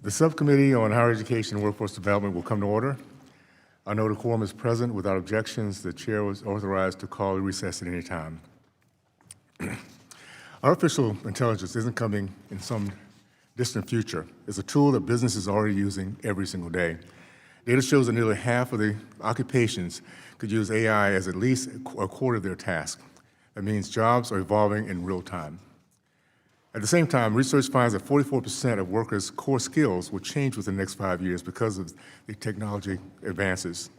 The Subcommittee on Higher Education and Workforce Development will come to order. I know the quorum is present. Without objections, the chair was authorized to call a recess at any time. Artificial intelligence isn't coming in some distant future. It's a tool that businesses are already using every single day. Data shows that nearly half of the occupations could use AI as at least a quarter of their task. That means jobs are evolving in real time. At the same time, research finds that 44% of workers' core skills will change within the next 5 years because of the technology advances.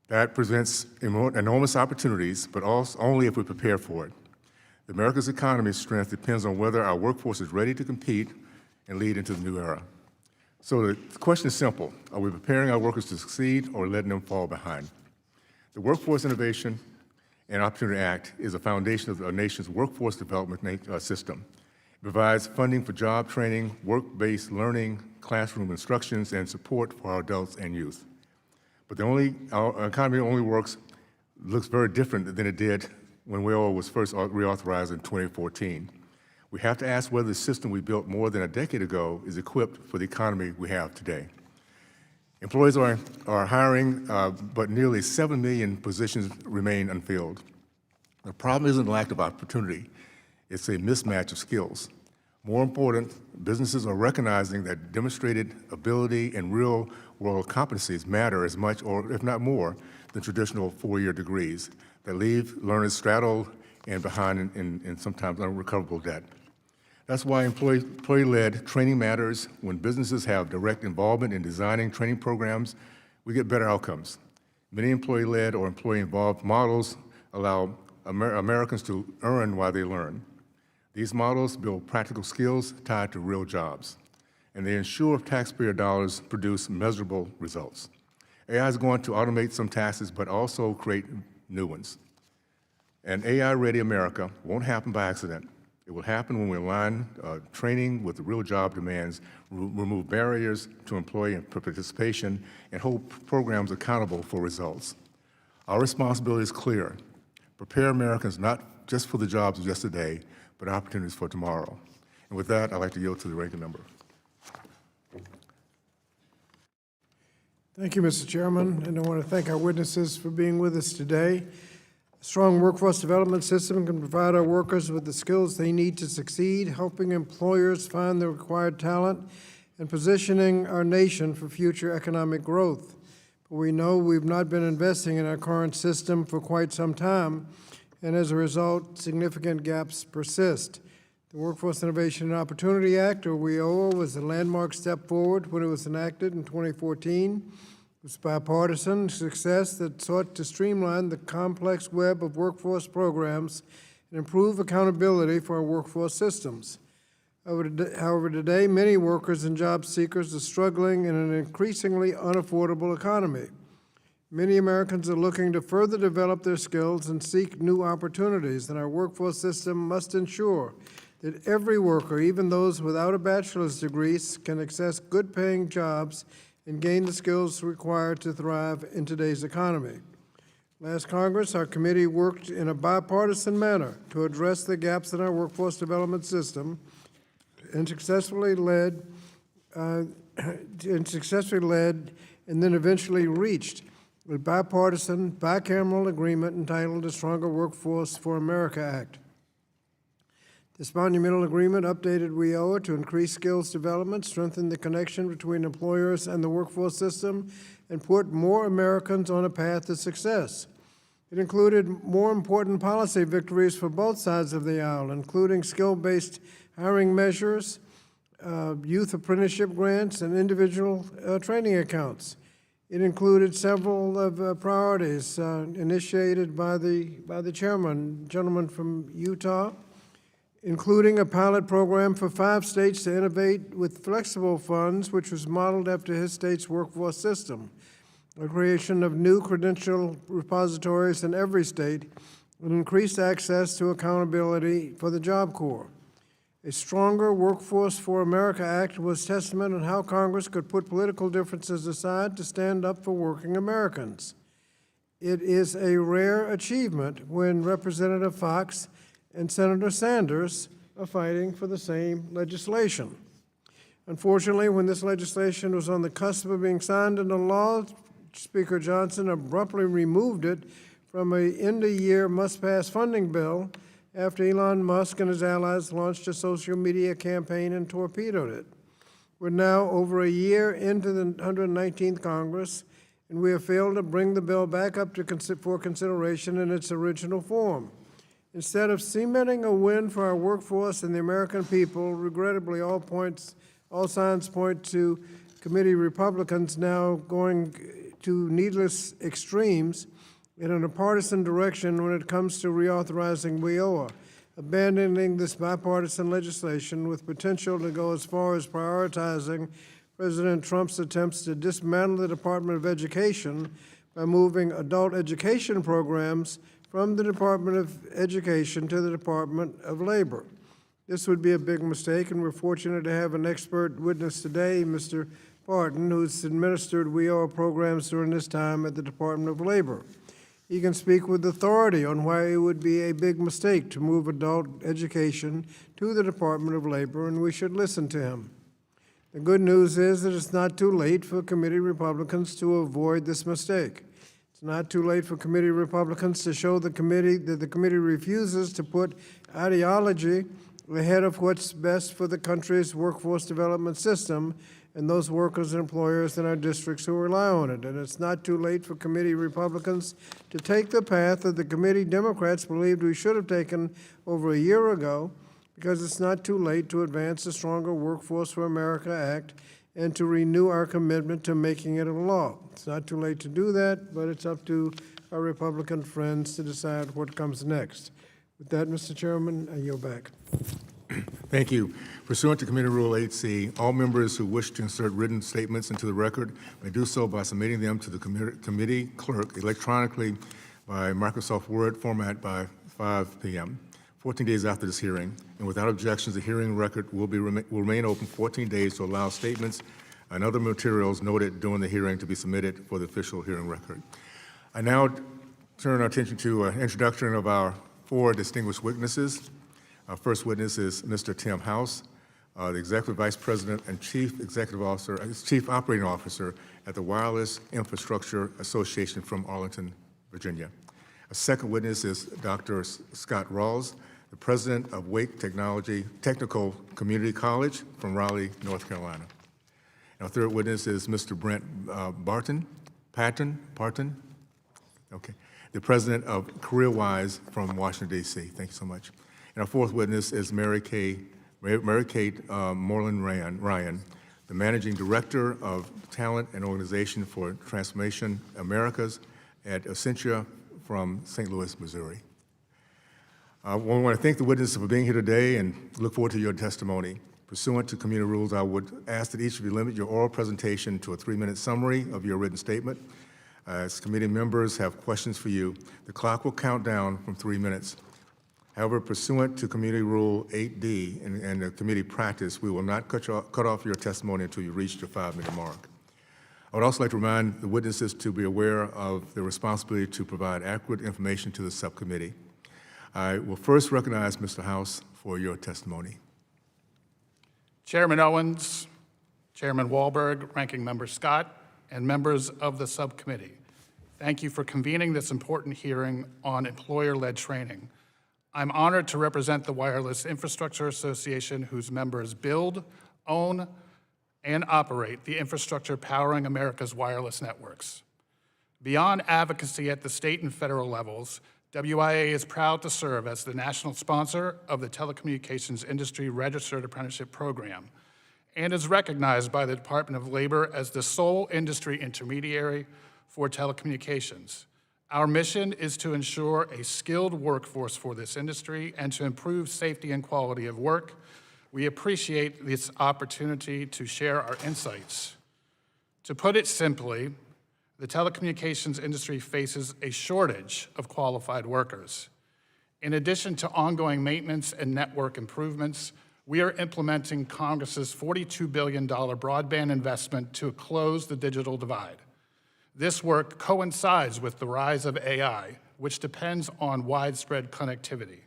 That presents enormous opportunities, but also only if we prepare for it. America's economy's strength depends on whether our workforce is ready to compete and lead into the new era. So the question is simple. Are we preparing our workers to succeed or letting them fall behind? The Workforce Innovation and Opportunity Act is a foundation of our nation's workforce development system. It provides funding for job training, work-based learning, classroom instructions, and support for our adults and youth. But our economy only looks very different than it did when WAIL was first reauthorized in 2014. We have to ask whether the system we built more than a decade ago is equipped for the economy we have today. Employers are hiring, but nearly 7 million positions remain unfilled. The problem isn't lack of opportunity. It's a mismatch of skills. More important, businesses are recognizing that demonstrated ability and real-world competencies matter as much, or if not more, than traditional four-year degrees that leave learners straddled and behind in sometimes unrecoverable debt. That's why employee-led training matters. When businesses have direct involvement in designing training programs, we get better outcomes. Many employee-led or employee-involved models allow Americans to earn while they learn. These models build practical skills tied to real jobs, and they ensure taxpayer dollars produce measurable results. AI is going to automate some tasks, but also create new ones. An AI-ready America won't happen by accident. It will happen when we align training with the real job demands, remove barriers to employee participation, and hold programs accountable for results. Our responsibility is clear. Prepare Americans not just for the jobs of yesterday, but opportunities for tomorrow. And with that, I'd like to yield to the ranking member. Thank you, Mr. Chairman, and I want to thank our witnesses for being with us today. A strong workforce development system can provide our workers with the skills they need to succeed, helping employers find the required talent and positioning our nation for future economic growth. But we know we've not been investing in our current system for quite some time, and as a result, significant gaps persist. The Workforce Innovation and Opportunity Act, or WIOA, was a landmark step forward when it was enacted in 2014. It was bipartisan success that sought to streamline the complex web of workforce programs and improve accountability for our workforce systems. However, today, many workers and job seekers are struggling in an increasingly unaffordable economy. Many Americans are looking to further develop their skills and seek new opportunities, and our workforce system must ensure that every worker, even those without a bachelor's degree, can access good-paying jobs and gain the skills required to thrive in today's economy. Last Congress, our committee worked in a bipartisan manner to address the gaps in our workforce development system and successfully led and then eventually reached a bipartisan, bicameral agreement entitled the Stronger Workforce for America Act. This monumental agreement updated WIOA to increase skills development, strengthen the connection between employers and the workforce system, and put more Americans on a path to success. It included more important policy victories for both sides of the aisle, including skill-based hiring measures, youth apprenticeship grants, and individual training accounts. It included several of priorities initiated by the chairman, gentleman from Utah, including a pilot program for 5 states to innovate with flexible funds, which was modeled after his state's workforce system, the creation of new credential repositories in every state, and increased access to accountability for the Job Corps. A Stronger Workforce for America Act was testament on how Congress could put political differences aside to stand up for working Americans. It is a rare achievement when Representative Fox and Senator Sanders are fighting for the same legislation. Unfortunately, when this legislation was on the cusp of being signed into law, Speaker Johnson abruptly removed it from a end-of-year must-pass funding bill after Elon Musk and his allies launched a social media campaign and torpedoed it. We're now over a year into the 119th Congress, and we have failed to bring the bill back up for consideration in its original form. Instead of cementing a win for our workforce and the American people, regrettably, all signs point to committee Republicans now going to needless extremes and in a partisan direction when it comes to reauthorizing WIOA, abandoning this bipartisan legislation with potential to go as far as prioritizing President Trump's attempts to dismantle the Department of Education by moving adult education programs from the Department of Education to the Department of Labor. This would be a big mistake, and we're fortunate to have an expert witness today, Mr. Parton, who's administered WIOA programs during this time at the Department of Labor. He can speak with authority on why it would be a big mistake to move adult education to the Department of Labor, and we should listen to him. The good news is that it's not too late for committee Republicans to avoid this mistake. It's not too late for committee Republicans to show the committee that the committee refuses to put ideology ahead of what's best for the country's workforce development system and those workers and employers in our districts who rely on it. And it's not too late for committee Republicans to take the path that the committee Democrats believed we should have taken over a year ago, because it's not too late to advance the Stronger Workforce for America Act and to renew our commitment to making it a law. It's not too late to do that, but it's up to our Republican friends to decide what comes next. With that, Mr. Chairman, I yield back. Thank you. Pursuant to Committee Rule 8C, all members who wish to insert written statements into the record may do so by submitting them to the committee clerk electronically by Microsoft Word format by 5 p.m., 14 days after this hearing. And without objections, the hearing record will remain open 14 days to allow statements and other materials noted during the hearing to be submitted for the official hearing record. I now turn our attention to an introduction of our 4 distinguished witnesses. Our first witness is Mr. Tim House, the Executive Vice President and Chief Operating Officer at the Wireless Infrastructure Association from Arlington, Virginia. A second witness is Dr. Scott Ralls, the President of Wake Technical Community College from Raleigh, North Carolina. And our third witness is Mr. Brent Parton, okay, the President of CareerWise from Washington, D.C. Thank you so much. And our fourth witness is Mary Kate Morley Ryan, the Managing Director of Talent and Organization for Transformation Americas at Accenture from St. Louis, Missouri. I want to thank the witnesses for being here today and look forward to your testimony. Pursuant to committee rules, I would ask that each of you limit your oral presentation to a 3-minute summary of your written statement. As committee members have questions for you, the clock will count down from 3 minutes. However, pursuant to Committee Rule 8D and the committee practice, we will not cut off your testimony until you reach your 5-minute mark. I would also like to remind the witnesses to be aware of their responsibility to provide accurate information to the subcommittee. I will first recognize Mr. House for your testimony. Chairman Owens, Chairman Wahlberg, Ranking Member Scott, and members of the subcommittee, thank you for convening this important hearing on employer-led training. I'm honored to represent the Wireless Infrastructure Association, whose members build, own, and operate the infrastructure powering America's wireless networks. Beyond advocacy at the state and federal levels, WIA is proud to serve as the national sponsor of the Telecommunications Industry Registered Apprenticeship Program and is recognized by the Department of Labor as the sole industry intermediary for telecommunications. Our mission is to ensure a skilled workforce for this industry and to improve safety and quality of work. We appreciate this opportunity to share our insights. To put it simply, the telecommunications industry faces a shortage of qualified workers. In addition to ongoing maintenance and network improvements, we are implementing Congress's $42 billion broadband investment to close the digital divide. This work coincides with the rise of AI, which depends on widespread connectivity.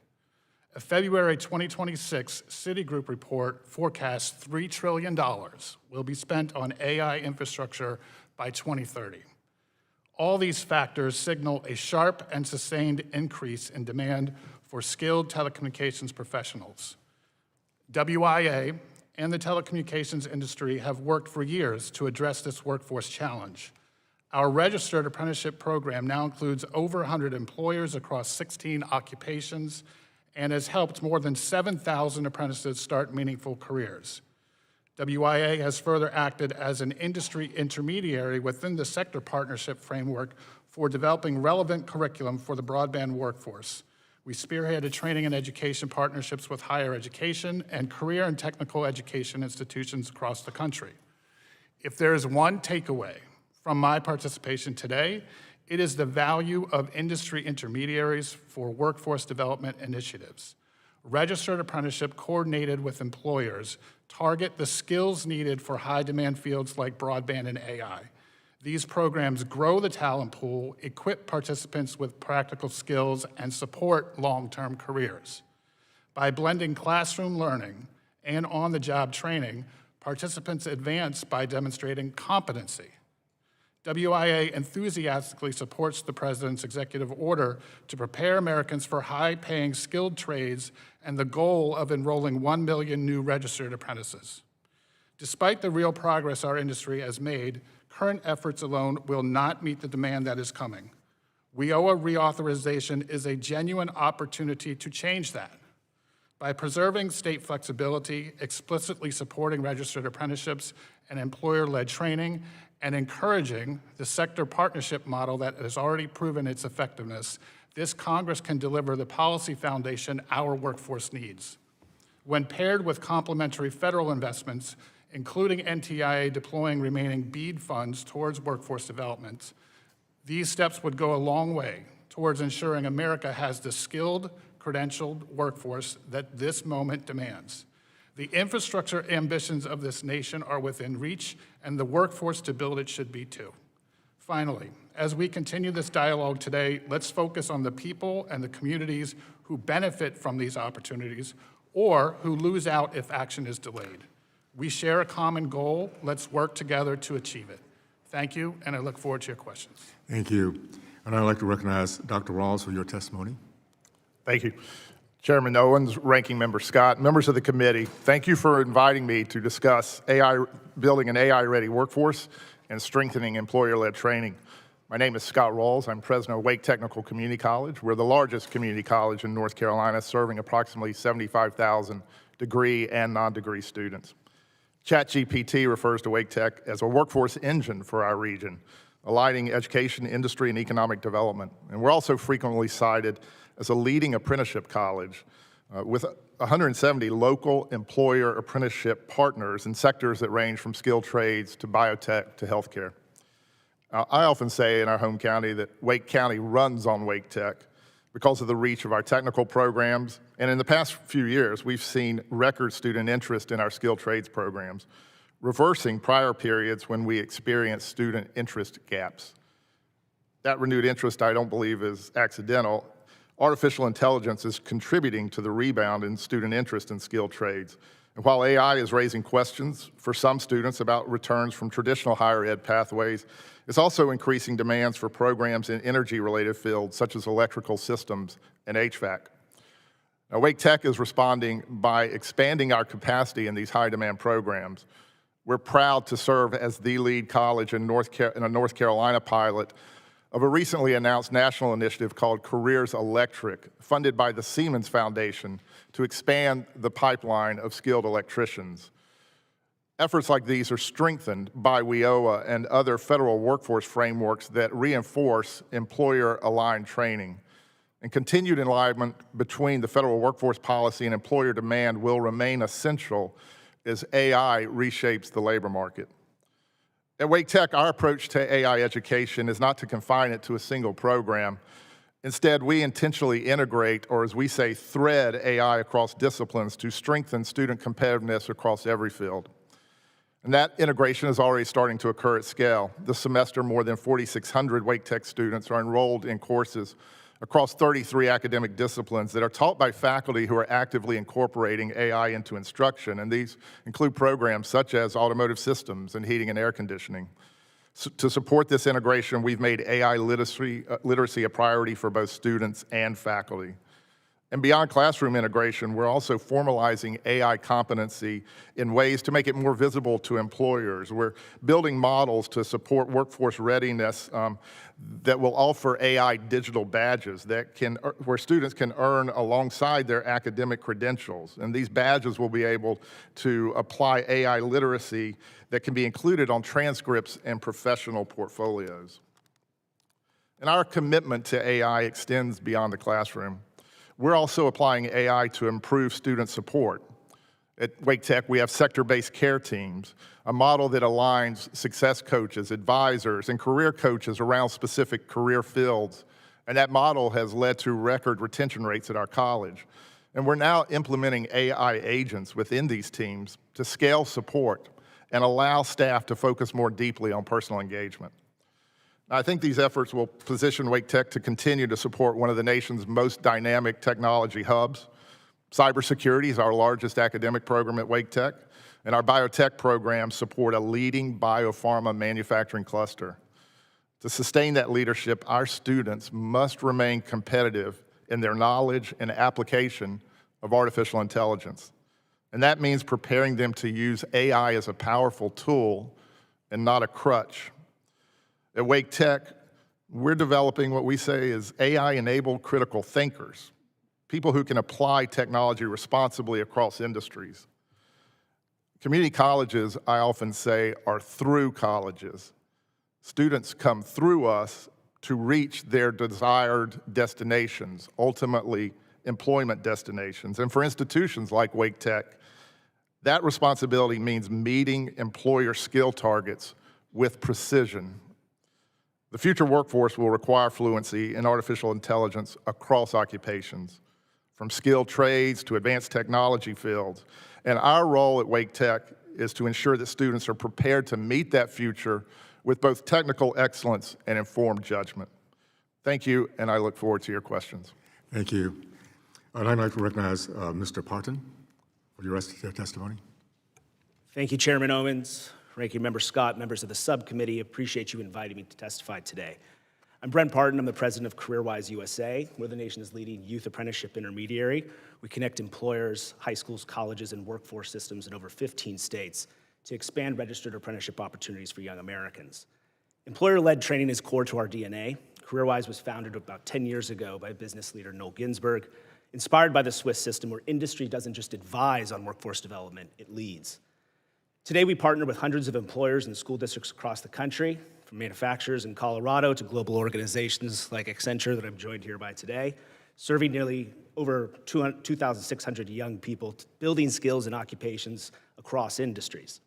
A February 2026 Citigroup report forecasts $3 trillion will be spent on AI infrastructure by 2030. All these factors signal a sharp and sustained increase in demand for skilled telecommunications professionals. WIA and the telecommunications industry have worked for years to address this workforce challenge. Our registered apprenticeship program now includes over 100 employers across 16 occupations and has helped more than 7,000 apprentices start meaningful careers. WIA has further acted as an industry intermediary within the sector partnership framework for developing relevant curriculum for the broadband workforce. We spearheaded training and education partnerships with higher education and career and technical education institutions across the country. If there is one takeaway from my participation today, it is the value of industry intermediaries for workforce development initiatives. Registered apprenticeship coordinated with employers target the skills needed for high-demand fields like broadband and AI. These programs grow the talent pool, equip participants with practical skills, and support long-term careers. By blending classroom learning and on-the-job training, participants advance by demonstrating competency. WIA enthusiastically supports the President's executive order to prepare Americans for high-paying skilled trades and the goal of enrolling 1 million new registered apprentices. Despite the real progress our industry has made, current efforts alone will not meet the demand that is coming. WIOA reauthorization is a genuine opportunity to change that. By preserving state flexibility, explicitly supporting registered apprenticeships and employer-led training, and encouraging the sector partnership model that has already proven its effectiveness, this Congress can deliver the policy foundation our workforce needs. When paired with complementary federal investments, including NTIA deploying remaining BEAD funds towards workforce development, these steps would go a long way towards ensuring America has the skilled, credentialed workforce that this moment demands. The infrastructure ambitions of this nation are within reach, and the workforce to build it should be too. Finally, as we continue this dialogue today, let's focus on the people and the communities who benefit from these opportunities or who lose out if action is delayed. We share a common goal. Let's work together to achieve it. Thank you, and I look forward to your questions. Thank you. And I'd like to recognize Dr. Ralls for your testimony. Thank you. Chairman Owens, Ranking Member Scott, members of the committee, thank you for inviting me to discuss building an AI-ready workforce and strengthening employer-led training. My name is Scott Ralls. I'm president of Wake Technical Community College. We're the largest community college in North Carolina, serving approximately 75,000 degree and non-degree students. ChatGPT refers to Wake Tech as a workforce engine for our region, aligning education, industry, and economic development. And we're also frequently cited as a leading apprenticeship college with 170 local employer apprenticeship partners in sectors that range from skilled trades to biotech to healthcare. I often say in our home county that Wake County runs on Wake Tech because of the reach of our technical programs. And in the past few years, we've seen record student interest in our skilled trades programs, reversing prior periods when we experienced student interest gaps. That renewed interest, I don't believe, is accidental. Artificial intelligence is contributing to the rebound in student interest in skilled trades. And while AI is raising questions for some students about returns from traditional higher ed pathways, it's also increasing demands for programs in energy-related fields such as electrical systems and HVAC. Now, Wake Tech is responding by expanding our capacity in these high-demand programs. We're proud to serve as the lead college in a North Carolina pilot of a recently announced national initiative called Careers Electric, funded by the Siemens Foundation to expand the pipeline of skilled electricians. Efforts like these are strengthened by WIOA and other federal workforce frameworks that reinforce employer-aligned training. And continued alignment between the federal workforce policy and employer demand will remain essential as AI reshapes the labor market. At Wake Tech, our approach to AI education is not to confine it to a single program. Instead, we intentionally integrate, or as we say, thread AI across disciplines to strengthen student competitiveness across every field. And that integration is already starting to occur at scale. This semester, more than 4,600 Wake Tech students are enrolled in courses across 33 academic disciplines that are taught by faculty who are actively incorporating AI into instruction, and these include programs such as automotive systems and heating and air conditioning. To support this integration, we've made AI literacy a priority for both students and faculty. And beyond classroom integration, we're also formalizing AI competency in ways to make it more visible to employers. We're building models to support workforce readiness that will offer AI digital badges where students can earn alongside their academic credentials. And these badges will be able to apply AI literacy that can be included on transcripts and professional portfolios. And our commitment to AI extends beyond the classroom. We're also applying AI to improve student support. At Wake Tech, we have sector-based care teams, a model that aligns success coaches, advisors, and career coaches around specific career fields. And that model has led to record retention rates at our college. And we're now implementing AI agents within these teams to scale support and allow staff to focus more deeply on personal engagement. I think these efforts will position Wake Tech to continue to support one of the nation's most dynamic technology hubs. Cybersecurity is our largest academic program at Wake Tech, and our biotech programs support a leading biopharma manufacturing cluster. To sustain that leadership, our students must remain competitive in their knowledge and application of artificial intelligence. And that means preparing them to use AI as a powerful tool and not a crutch. At Wake Tech, we're developing what we say is AI-enabled critical thinkers, people who can apply technology responsibly across industries. Community colleges, I often say, are through colleges. Students come through us to reach their desired destinations, ultimately employment destinations. And for institutions like Wake Tech, that responsibility means meeting employer skill targets with precision. The future workforce will require fluency in artificial intelligence across occupations, from skilled trades to advanced technology fields. And our role at Wake Tech is to ensure that students are prepared to meet that future with both technical excellence and informed judgment. Thank you, and I look forward to your questions. Thank you. I'd like to recognize Mr. Parton for your rest of your testimony. Thank you, Chairman Owens, Ranking Member Scott, members of the subcommittee. Appreciate you inviting me to testify today. I'm Brent Parton. I'm the president of CareerWise USA. We're the nation's leading youth apprenticeship intermediary. We connect employers, high schools, colleges, and workforce systems in over 15 states to expand registered apprenticeship opportunities for young Americans. Employer-led training is core to our DNA. CareerWise was founded about 10 years ago by business leader Noel Ginsberg, inspired by the Swiss system where industry doesn't just advise on workforce development, it leads. Today, we partner with hundreds of employers and school districts across the country, from manufacturers in Colorado to global organizations like Accenture that I'm joined here by today, serving nearly over 2,600 young people, building skills and occupations across industries.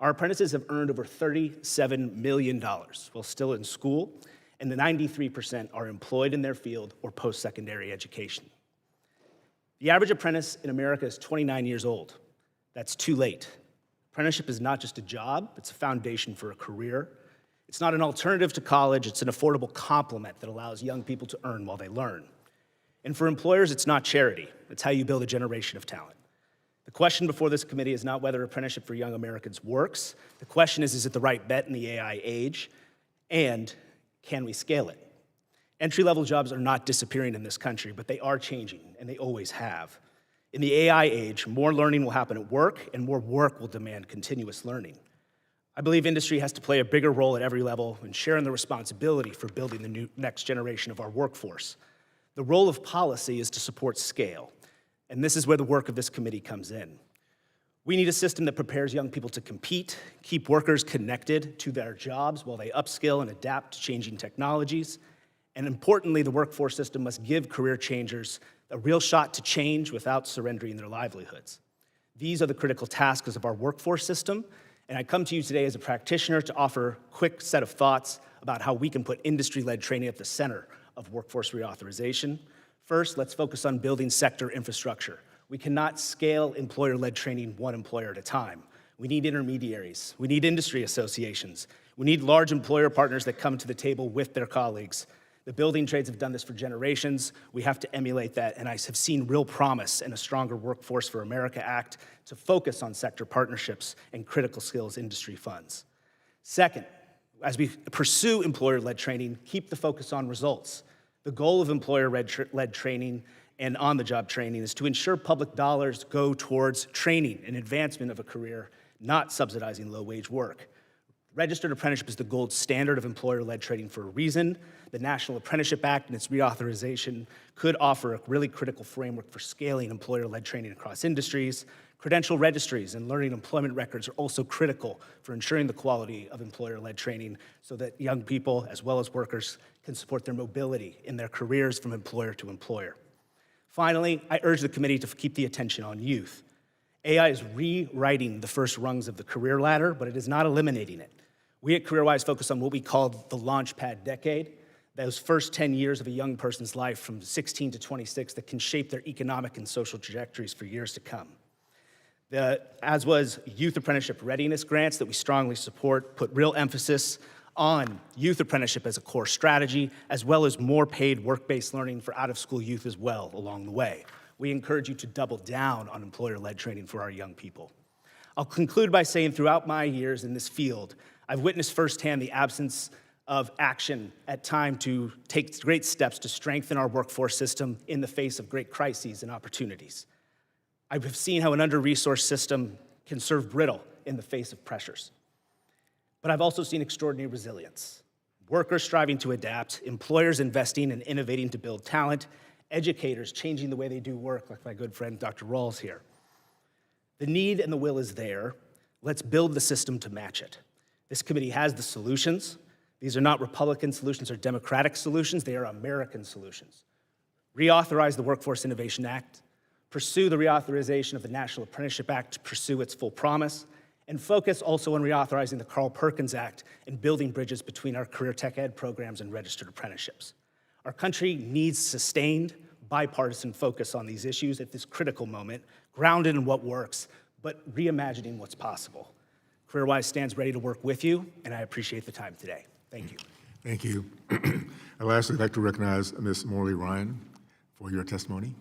Our apprentices have earned over $37 million while still in school, and the 93% are employed in their field or post-secondary education. The average apprentice in America is 29 years old. That's too late. Apprenticeship is not just a job, it's a foundation for a career. It's not an alternative to college, it's an affordable complement that allows young people to earn while they learn. And for employers, it's not charity, it's how you build a generation of talent. The question before this committee is not whether apprenticeship for young Americans works. The question is it the right bet in the AI age? And can we scale it? Entry-level jobs are not disappearing in this country, but they are changing, and they always have. In the AI age, more learning will happen at work, and more work will demand continuous learning. I believe industry has to play a bigger role at every level in sharing the responsibility for building the next generation of our workforce. The role of policy is to support scale, and this is where the work of this committee comes in. We need a system that prepares young people to compete, keep workers connected to their jobs while they upskill and adapt to changing technologies, and importantly, the workforce system must give career changers a real shot to change without surrendering their livelihoods. These are the critical tasks of our workforce system, and I come to you today as a practitioner to offer a quick set of thoughts about how we can put industry-led training at the center of workforce reauthorization. First, let's focus on building sector infrastructure. We cannot scale employer-led training one employer at a time. We need intermediaries. We need industry associations. We need large employer partners that come to the table with their colleagues. The building trades have done this for generations. We have to emulate that, and I have seen real promise in a Stronger Workforce for America Act to focus on sector partnerships and critical skills industry funds. Second, as we pursue employer-led training, keep the focus on results. The goal of employer-led training and on-the-job training is to ensure public dollars go towards training and advancement of a career, not subsidizing low-wage work. Registered apprenticeship is the gold standard of employer-led training for a reason. The National Apprenticeship Act and its reauthorization could offer a really critical framework for scaling employer-led training across industries. Credential registries and learning employment records are also critical for ensuring the quality of employer-led training so that young people, as well as workers, can support their mobility in their careers from employer to employer. Finally, I urge the committee to keep the attention on youth. AI is rewriting the first rungs of the career ladder, but it is not eliminating it. We at CareerWise focus on what we call the Launchpad decade, those first 10 years of a young person's life from 16 to 26 that can shape their economic and social trajectories for years to come. As was youth apprenticeship readiness grants that we strongly support, put real emphasis on youth apprenticeship as a core strategy, as well as more paid work-based learning for out-of-school youth as well along the way. We encourage you to double down on employer-led training for our young people. I'll conclude by saying throughout my years in this field, I've witnessed firsthand the absence of action at time to take great steps to strengthen our workforce system in the face of great crises and opportunities. I've seen how an under-resourced system can serve brittle in the face of pressures. But I've also seen extraordinary resilience. Workers striving to adapt, employers investing and innovating to build talent, educators changing the way they do work, like my good friend Dr. Ralls here. The need and the will is there. Let's build the system to match it. This committee has the solutions. These are not Republican solutions or Democratic solutions, they are American solutions. Reauthorize the Workforce Innovation Act, pursue the reauthorization of the National Apprenticeship Act to pursue its full promise, and focus also on reauthorizing the Carl Perkins Act and building bridges between our career tech ed programs and registered apprenticeships. Our country needs sustained, bipartisan focus on these issues at this critical moment, grounded in what works, but reimagining what's possible. CareerWise stands ready to work with you, and I appreciate the time today. Thank you. Thank you. I'd lastly like to recognize Ms. Morley Ryan for your testimony.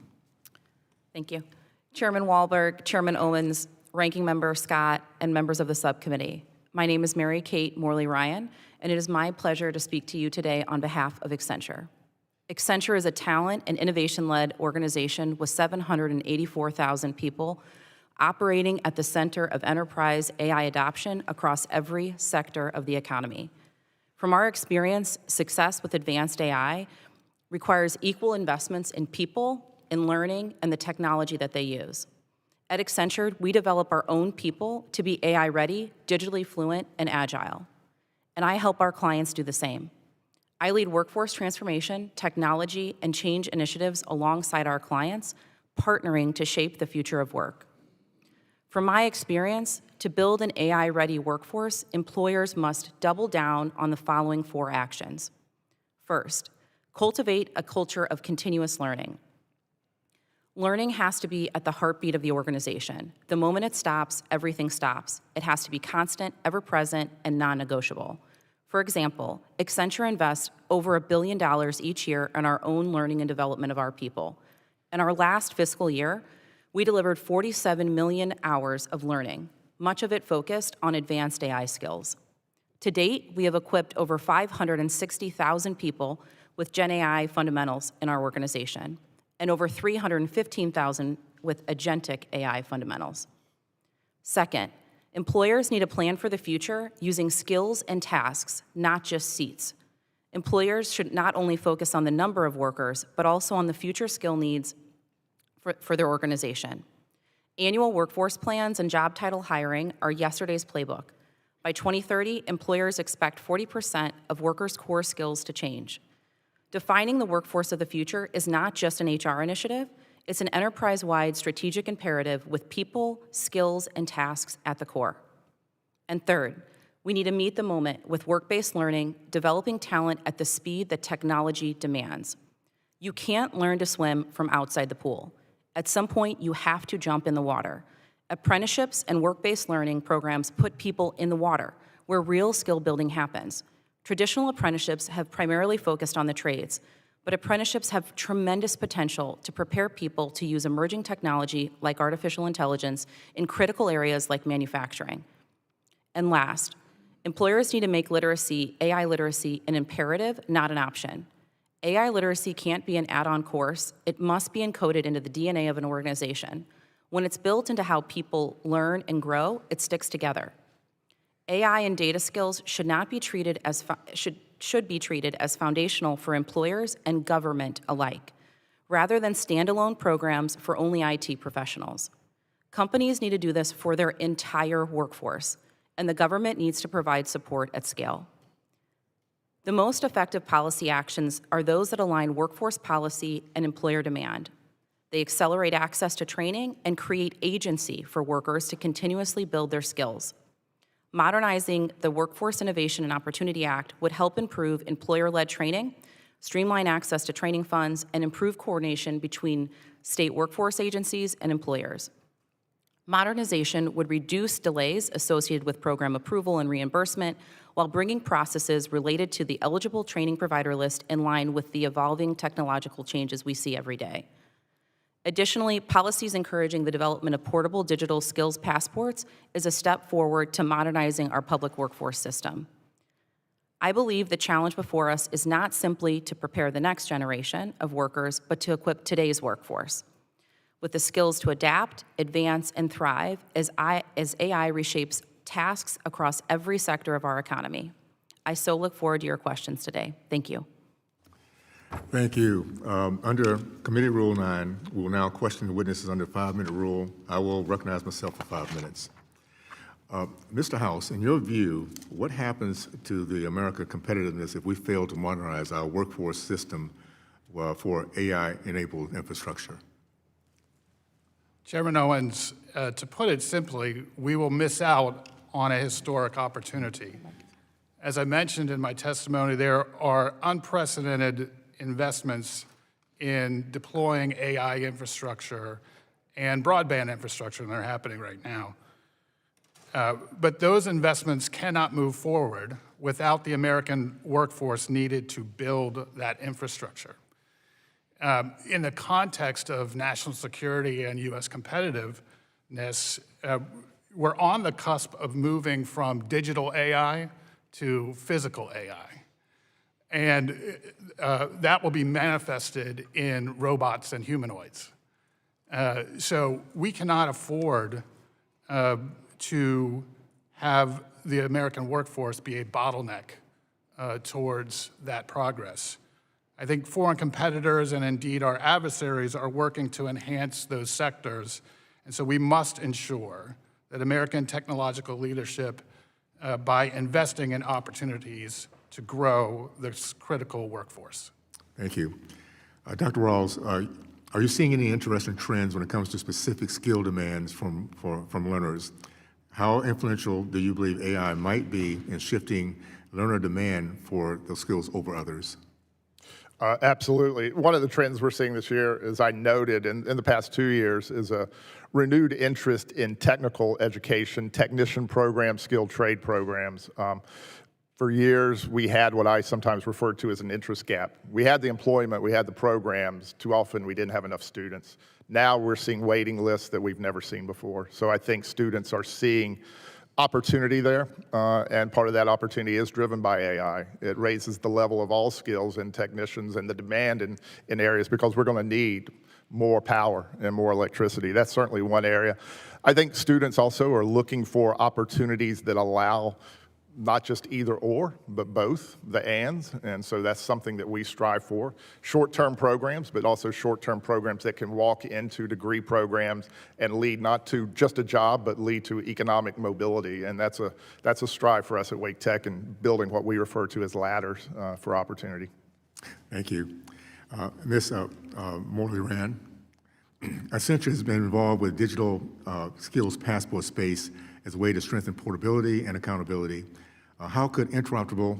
Thank you. Chairman Wahlberg, Chairman Owens, Ranking Member Scott, and members of the subcommittee. My name is Mary Kate Morley Ryan, and it is my pleasure to speak to you today on behalf of Accenture. Accenture is a talent and innovation-led organization with 784,000 people operating at the center of enterprise AI adoption across every sector of the economy. From our experience, success with advanced AI requires equal investments in people, in learning, and the technology that they use. At Accenture, we develop our own people to be AI-ready, digitally fluent, and agile. And I help our clients do the same. I lead workforce transformation, technology, and change initiatives alongside our clients, partnering to shape the future of work. From my experience, to build an AI-ready workforce, employers must double down on the following 4 actions. First, cultivate a culture of continuous learning. Learning has to be at the heartbeat of the organization. The moment it stops, everything stops. It has to be constant, ever-present, and non-negotiable. For example, Accenture invests over $1 billion each year in our own learning and development of our people. In our last fiscal year, we delivered 47 million hours of learning, much of it focused on advanced AI skills. To date, we have equipped over 560,000 people with Gen AI fundamentals in our organization, and over 315,000 with agentic AI fundamentals. Second, employers need a plan for the future using skills and tasks, not just seats. Employers should not only focus on the number of workers, but also on the future skill needs for their organization. Annual workforce plans and job title hiring are yesterday's playbook. By 2030, employers expect 40% of workers' core skills to change. Defining the workforce of the future is not just an HR initiative, it's an enterprise-wide strategic imperative with people, skills, and tasks at the core. And third, we need to meet the moment with work-based learning, developing talent at the speed that technology demands. You can't learn to swim from outside the pool. At some point, you have to jump in the water. Apprenticeships and work-based learning programs put people in the water, where real skill building happens. Traditional apprenticeships have primarily focused on the trades, but apprenticeships have tremendous potential to prepare people to use emerging technology like artificial intelligence in critical areas like manufacturing. And last, employers need to make literacy, AI literacy, an imperative, not an option. AI literacy can't be an add-on course. It must be encoded into the DNA of an organization. When it's built into how people learn and grow, it sticks together. AI and data skills should be treated as foundational for employers and government alike, rather than standalone programs for only IT professionals. Companies need to do this for their entire workforce, and the government needs to provide support at scale. The most effective policy actions are those that align workforce policy and employer demand. They accelerate access to training and create agency for workers to continuously build their skills. Modernizing the Workforce Innovation and Opportunity Act would help improve employer-led training, streamline access to training funds, and improve coordination between state workforce agencies and employers. Modernization would reduce delays associated with program approval and reimbursement while bringing processes related to the eligible training provider list in line with the evolving technological changes we see every day. Additionally, policies encouraging the development of portable digital skills passports is a step forward to modernizing our public workforce system. I believe the challenge before us is not simply to prepare the next generation of workers, but to equip today's workforce with the skills to adapt, advance, and thrive as AI reshapes tasks across every sector of our economy. I so look forward to your questions today. Thank you. Thank you. Under Committee Rule 9, we will now question the witnesses under 5-minute rule. I will recognize myself for 5 minutes. Mr. House, in your view, what happens to the American competitiveness if we fail to modernize our workforce system for AI-enabled infrastructure? Chairman Owens, to put it simply, we will miss out on a historic opportunity. As I mentioned in my testimony, there are unprecedented investments in deploying AI infrastructure and broadband infrastructure, and they're happening right now. But those investments cannot move forward without the American workforce needed to build that infrastructure. In the context of national security and U.S. competitiveness, we're on the cusp of moving from digital AI to physical AI. And that will be manifested in robots and humanoids. So we cannot afford to have the American workforce be a bottleneck towards that progress. I think foreign competitors and indeed our adversaries are working to enhance those sectors, and so we must ensure that American technological leadership, by investing in opportunities to grow this critical workforce. Thank you. Dr. Ralls, are you seeing any interesting trends when it comes to specific skill demands from learners? How influential do you believe AI might be in shifting learner demand for those skills over others? Absolutely. One of the trends we're seeing this year, as I noted in the past 2 years, is a renewed interest in technical education, technician programs, skilled trade programs. For years, we had what I sometimes refer to as an interest gap. We had the employment, we had the programs. Too often, we didn't have enough students. Now we're seeing waiting lists that we've never seen before. So I think students are seeing opportunity there, and part of that opportunity is driven by AI. It raises the level of all skills in technicians and the demand in areas because we're going to need more power and more electricity. That's certainly one area. I think students also are looking for opportunities that allow not just either or, but both, the ands, and so that's something that we strive for. Short-term programs, but also short-term programs that can walk into degree programs and lead not to just a job, but lead to economic mobility, and that's a strive for us at Wake Tech and building what we refer to as ladders for opportunity. Thank you. Ms. Morley Rand, Accenture has been involved with digital skills passport space as a way to strengthen portability and accountability. How could interoperable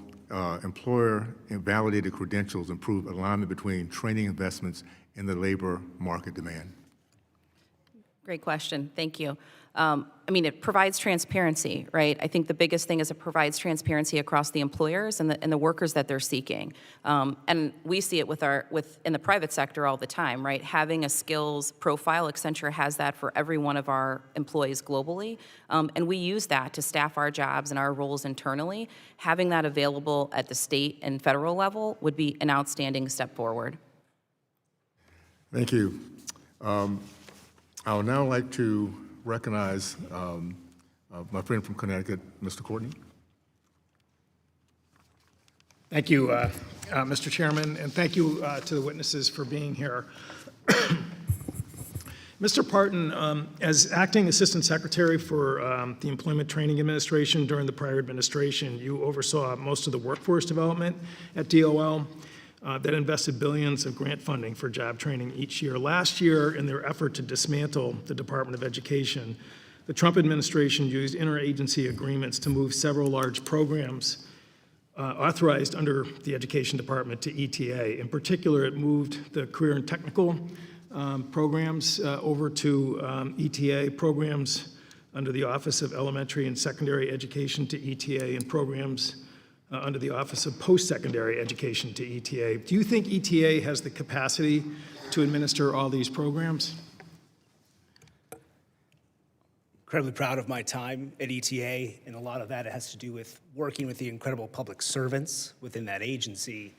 employer-validated credentials improve alignment between training investments and the labor market demand? Great question. Thank you. I mean, it provides transparency, right? I think the biggest thing is it provides transparency across the employers and the workers that they're seeking. And we see it in the private sector all the time, right? Having a skills profile, Accenture has that for every one of our employees globally. And we use that to staff our jobs and our roles internally. Having that available at the state and federal level would be an outstanding step forward. Thank you. I would now like to recognize my friend from Connecticut, Mr. Courtney. Thank you, Mr. Chairman, and thank you to the witnesses for being here. Mr. Parton, as Acting Assistant Secretary for the Employment Training Administration during the prior administration, you oversaw most of the workforce development at DOL that invested billions of grant funding for job training each year. Last year, in their effort to dismantle the Department of Education, the Trump administration used interagency agreements to move several large programs authorized under the Education Department to ETA. In particular, it moved the career and technical programs over to ETA, programs under the Office of Elementary and Secondary Education to ETA, and programs under the Office of Post-Secondary Education to ETA. Do you think ETA has the capacity to administer all these programs? Incredibly proud of my time at ETA, and a lot of that has to do with working with the incredible public servants within that agency.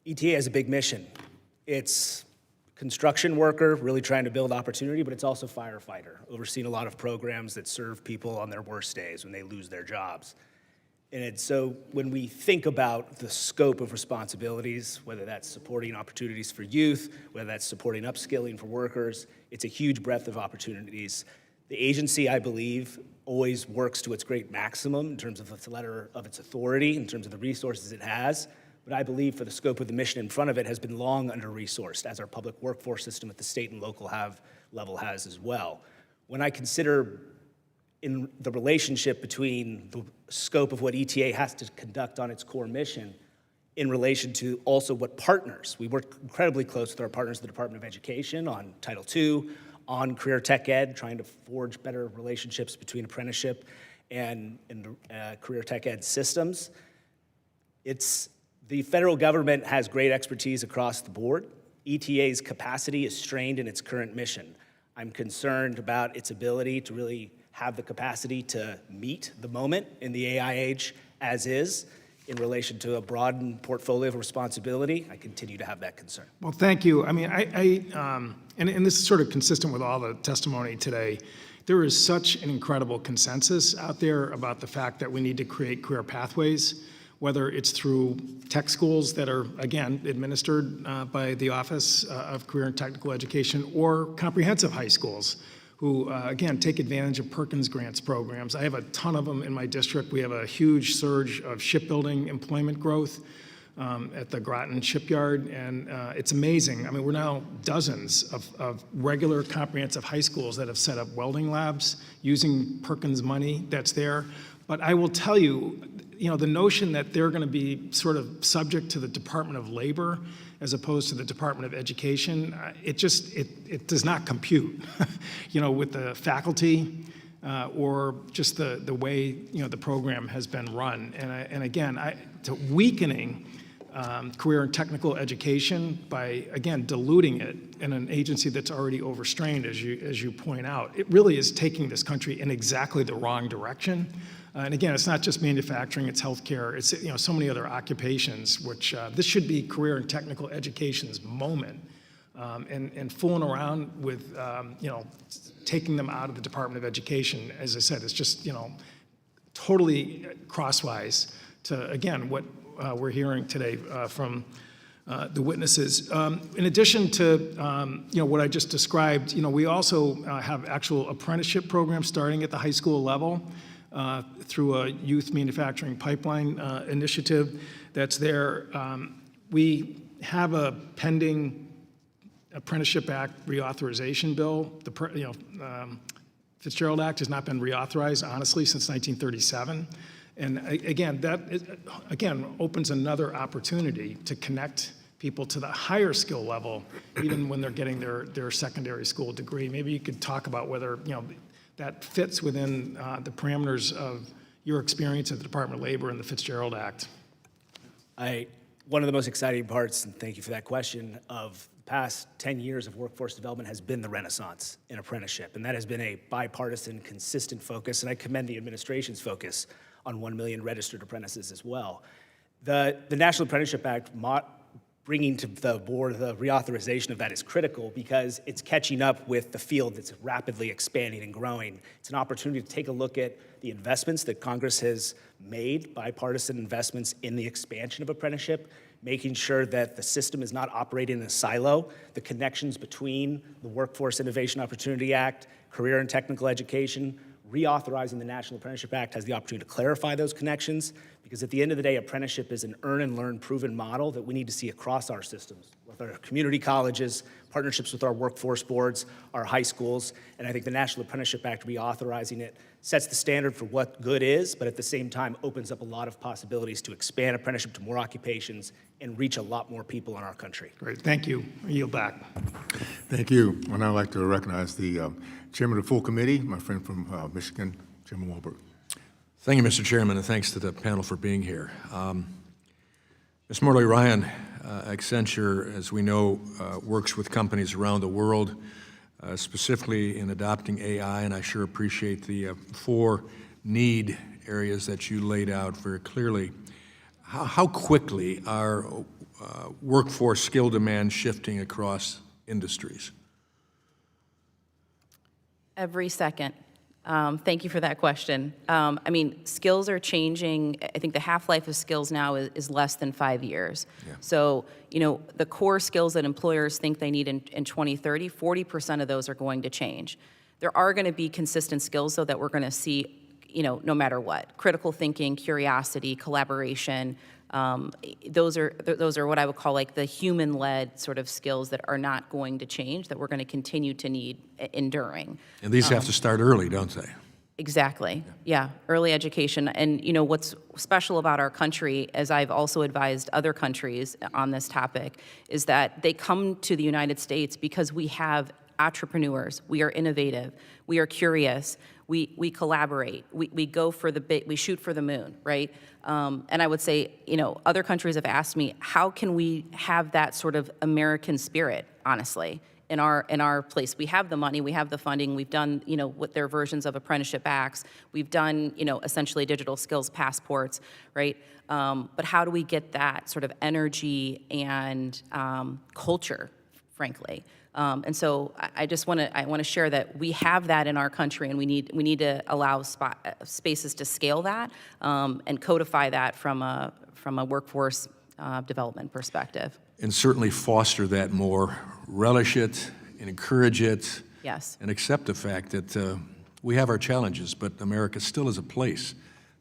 ETA has a big mission. It's construction worker, really trying to build opportunity, but it's also firefighter, overseeing a lot of programs that serve people on their worst days when they lose their jobs. And so when we think about the scope of responsibilities, whether that's supporting opportunities for youth, whether that's supporting upskilling for workers, it's a huge breadth of opportunities. The agency, I believe, always works to its great maximum in terms of the letter of its authority, in terms of the resources it has. But I believe for the scope of the mission in front of it has been long under-resourced, as our public workforce system at the state and local level has as well. When I consider in the relationship between the scope of what ETA has to conduct on its core mission in relation to also what partners. We work incredibly close with our partners, the Department of Education, on Title II, on career tech ed, trying to forge better relationships between apprenticeship and career tech ed systems. The federal government has great expertise across the board. ETA's capacity is strained in its current mission. I'm concerned about its ability to really have the capacity to meet the moment in the AI age as is in relation to a broadened portfolio of responsibility. I continue to have that concern. Well, thank you. I mean, and this is sort of consistent with all the testimony today. There is such an incredible consensus out there about the fact that we need to create career pathways, whether it's through tech schools that are, again, administered by the Office of Career and Technical Education, or comprehensive high schools who, again, take advantage of Perkins Grants programs. I have a ton of them in my district. We have a huge surge of shipbuilding employment growth at the Groton shipyard, and it's amazing. I mean, we're now dozens of regular comprehensive high schools that have set up welding labs using Perkins money that's there. But I will tell you, the notion that they're going to be sort of subject to the Department of Labor as opposed to the Department of Education, it does not compute, with the faculty or just the way, the program has been run. And again, to weakening career and technical education by, again, diluting it in an agency that's already overstrained, as you point out, it really is taking this country in exactly the wrong direction. And again, it's not just manufacturing, it's healthcare, it's so many other occupations, which this should be career and technical education's moment. And fooling around with, taking them out of the Department of Education, as I said, it's just, totally crosswise to, again, what we're hearing today from the witnesses. In addition to, what I just described, we also have actual apprenticeship programs starting at the high school level. Through a youth manufacturing pipeline initiative that's there. We have a pending Apprenticeship Act reauthorization bill. The Fitzgerald Act has not been reauthorized, honestly, since 1937. And again, that opens another opportunity to connect people to the higher skill level, even when they're getting their secondary school degree. Maybe you could talk about whether, that fits within the parameters of your experience at the Department of Labor and the Fitzgerald Act? One of the most exciting parts, and thank you for that question, of the past 10 years of workforce development has been the renaissance in apprenticeship. And that has been a bipartisan, consistent focus, and I commend the administration's focus on 1 million registered apprentices as well. The National Apprenticeship Act bringing to the board the reauthorization of that is critical because it's catching up with the field that's rapidly expanding and growing. It's an opportunity to take a look at the investments that Congress has made, bipartisan investments in the expansion of apprenticeship, making sure that the system is not operating in a silo, the connections between the Workforce Innovation Opportunity Act, career and technical education. Reauthorizing the National Apprenticeship Act has the opportunity to clarify those connections, because at the end of the day, apprenticeship is an earn and learn proven model that we need to see across our systems, with our community colleges, partnerships with our workforce boards, our high schools, and I think the National Apprenticeship Act, reauthorizing it, sets the standard for what good is, but at the same time opens up a lot of possibilities to expand apprenticeship to more occupations and reach a lot more people in our country. Great, thank you. I yield back. Thank you. I'd now like to recognize the chairman of the full committee, my friend from Michigan, Chairman Wahlberg. Thank you, Mr. Chairman, and thanks to the panel for being here. Ms. Morley Ryan, Accenture, as we know, works with companies around the world, specifically in adopting AI, and I sure appreciate the 4 need areas that you laid out very clearly. How quickly are workforce skill demand shifting across industries? Every second. Thank you for that question. I mean, skills are changing. I think the half-life of skills now is less than 5 years. Yeah. So, you know, the core skills that employers think they need in 2030, 40% of those are going to change. There are going to be consistent skills, though, that we're going to see, you know, no matter what. Critical thinking, curiosity, collaboration. Those are what I would call like the human-led sort of skills that are not going to change, that we're going to continue to need enduring. And these have to start early, don't they? Exactly. Yeah, early education. And you know what's special about our country, as I've also advised other countries on this topic, is that they come to the United States because we have entrepreneurs, we are innovative, we are curious, we collaborate, we go for the big, we shoot for the moon, right? And I would say, you know, other countries have asked me, how can we have that sort of American spirit, honestly, in our place? We have the money, we have the funding, we've done, you know, what their versions of apprenticeship acts, we've done, you know, essentially digital skills passports, right? But how do we get that sort of energy and culture, frankly? And so I want to share that we have that in our country, and we need to allow spaces to scale that and codify that from a workforce development perspective. And certainly foster that more, relish it, and encourage it. Yes. And accept the fact that we have our challenges, but America still is a place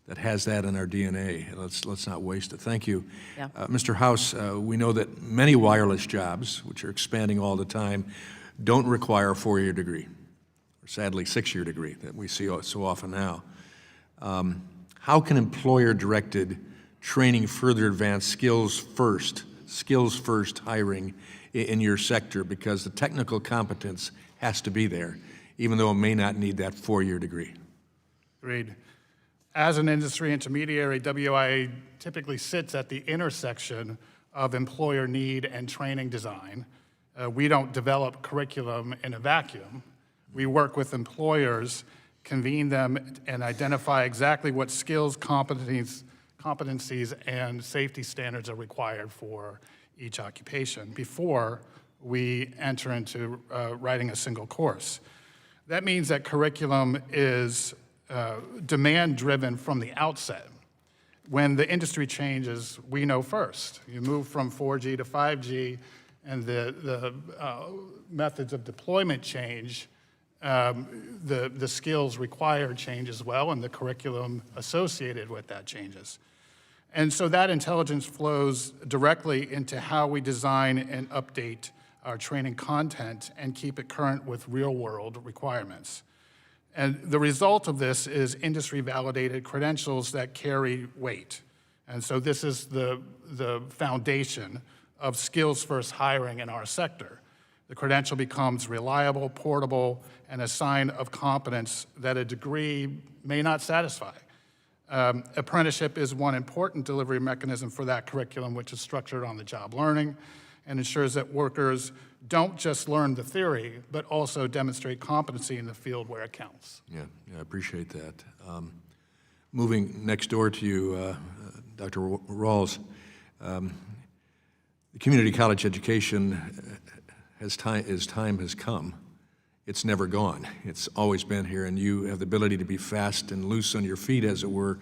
that has that in our DNA. Let's not waste it. Thank you. Yeah. Mr. House, we know that many wireless jobs, which are expanding all the time, don't require a 4-year degree, or sadly 6-year degree that we see so often now. How can employer-directed training further advance skills first hiring in your sector? Because the technical competence has to be there, even though it may not need that 4-year degree. Agreed. As an industry intermediary, WIA typically sits at the intersection of employer need and training design. We don't develop curriculum in a vacuum. We work with employers, convene them, and identify exactly what skills, competencies, and safety standards are required for each occupation before we enter into writing a single course. That means that curriculum is demand-driven from the outset. When the industry changes, we know first. You move from 4G to 5G, and the methods of deployment change, the skills required change as well, and the curriculum associated with that changes. And so that intelligence flows directly into how we design and update our training content and keep it current with real-world requirements. And the result of this is industry-validated credentials that carry weight. And so this is the foundation of skills-first hiring in our sector. The credential becomes reliable, portable, and a sign of competence that a degree may not satisfy. Apprenticeship is one important delivery mechanism for that curriculum, which is structured on the job learning and ensures that workers don't just learn the theory, but also demonstrate competency in the field where it counts. Yeah, I appreciate that. Moving next door to you, Dr. Ralls, the community college education, as time has come, it's never gone. It's always been here, and you have the ability to be fast and loose on your feet, as it were,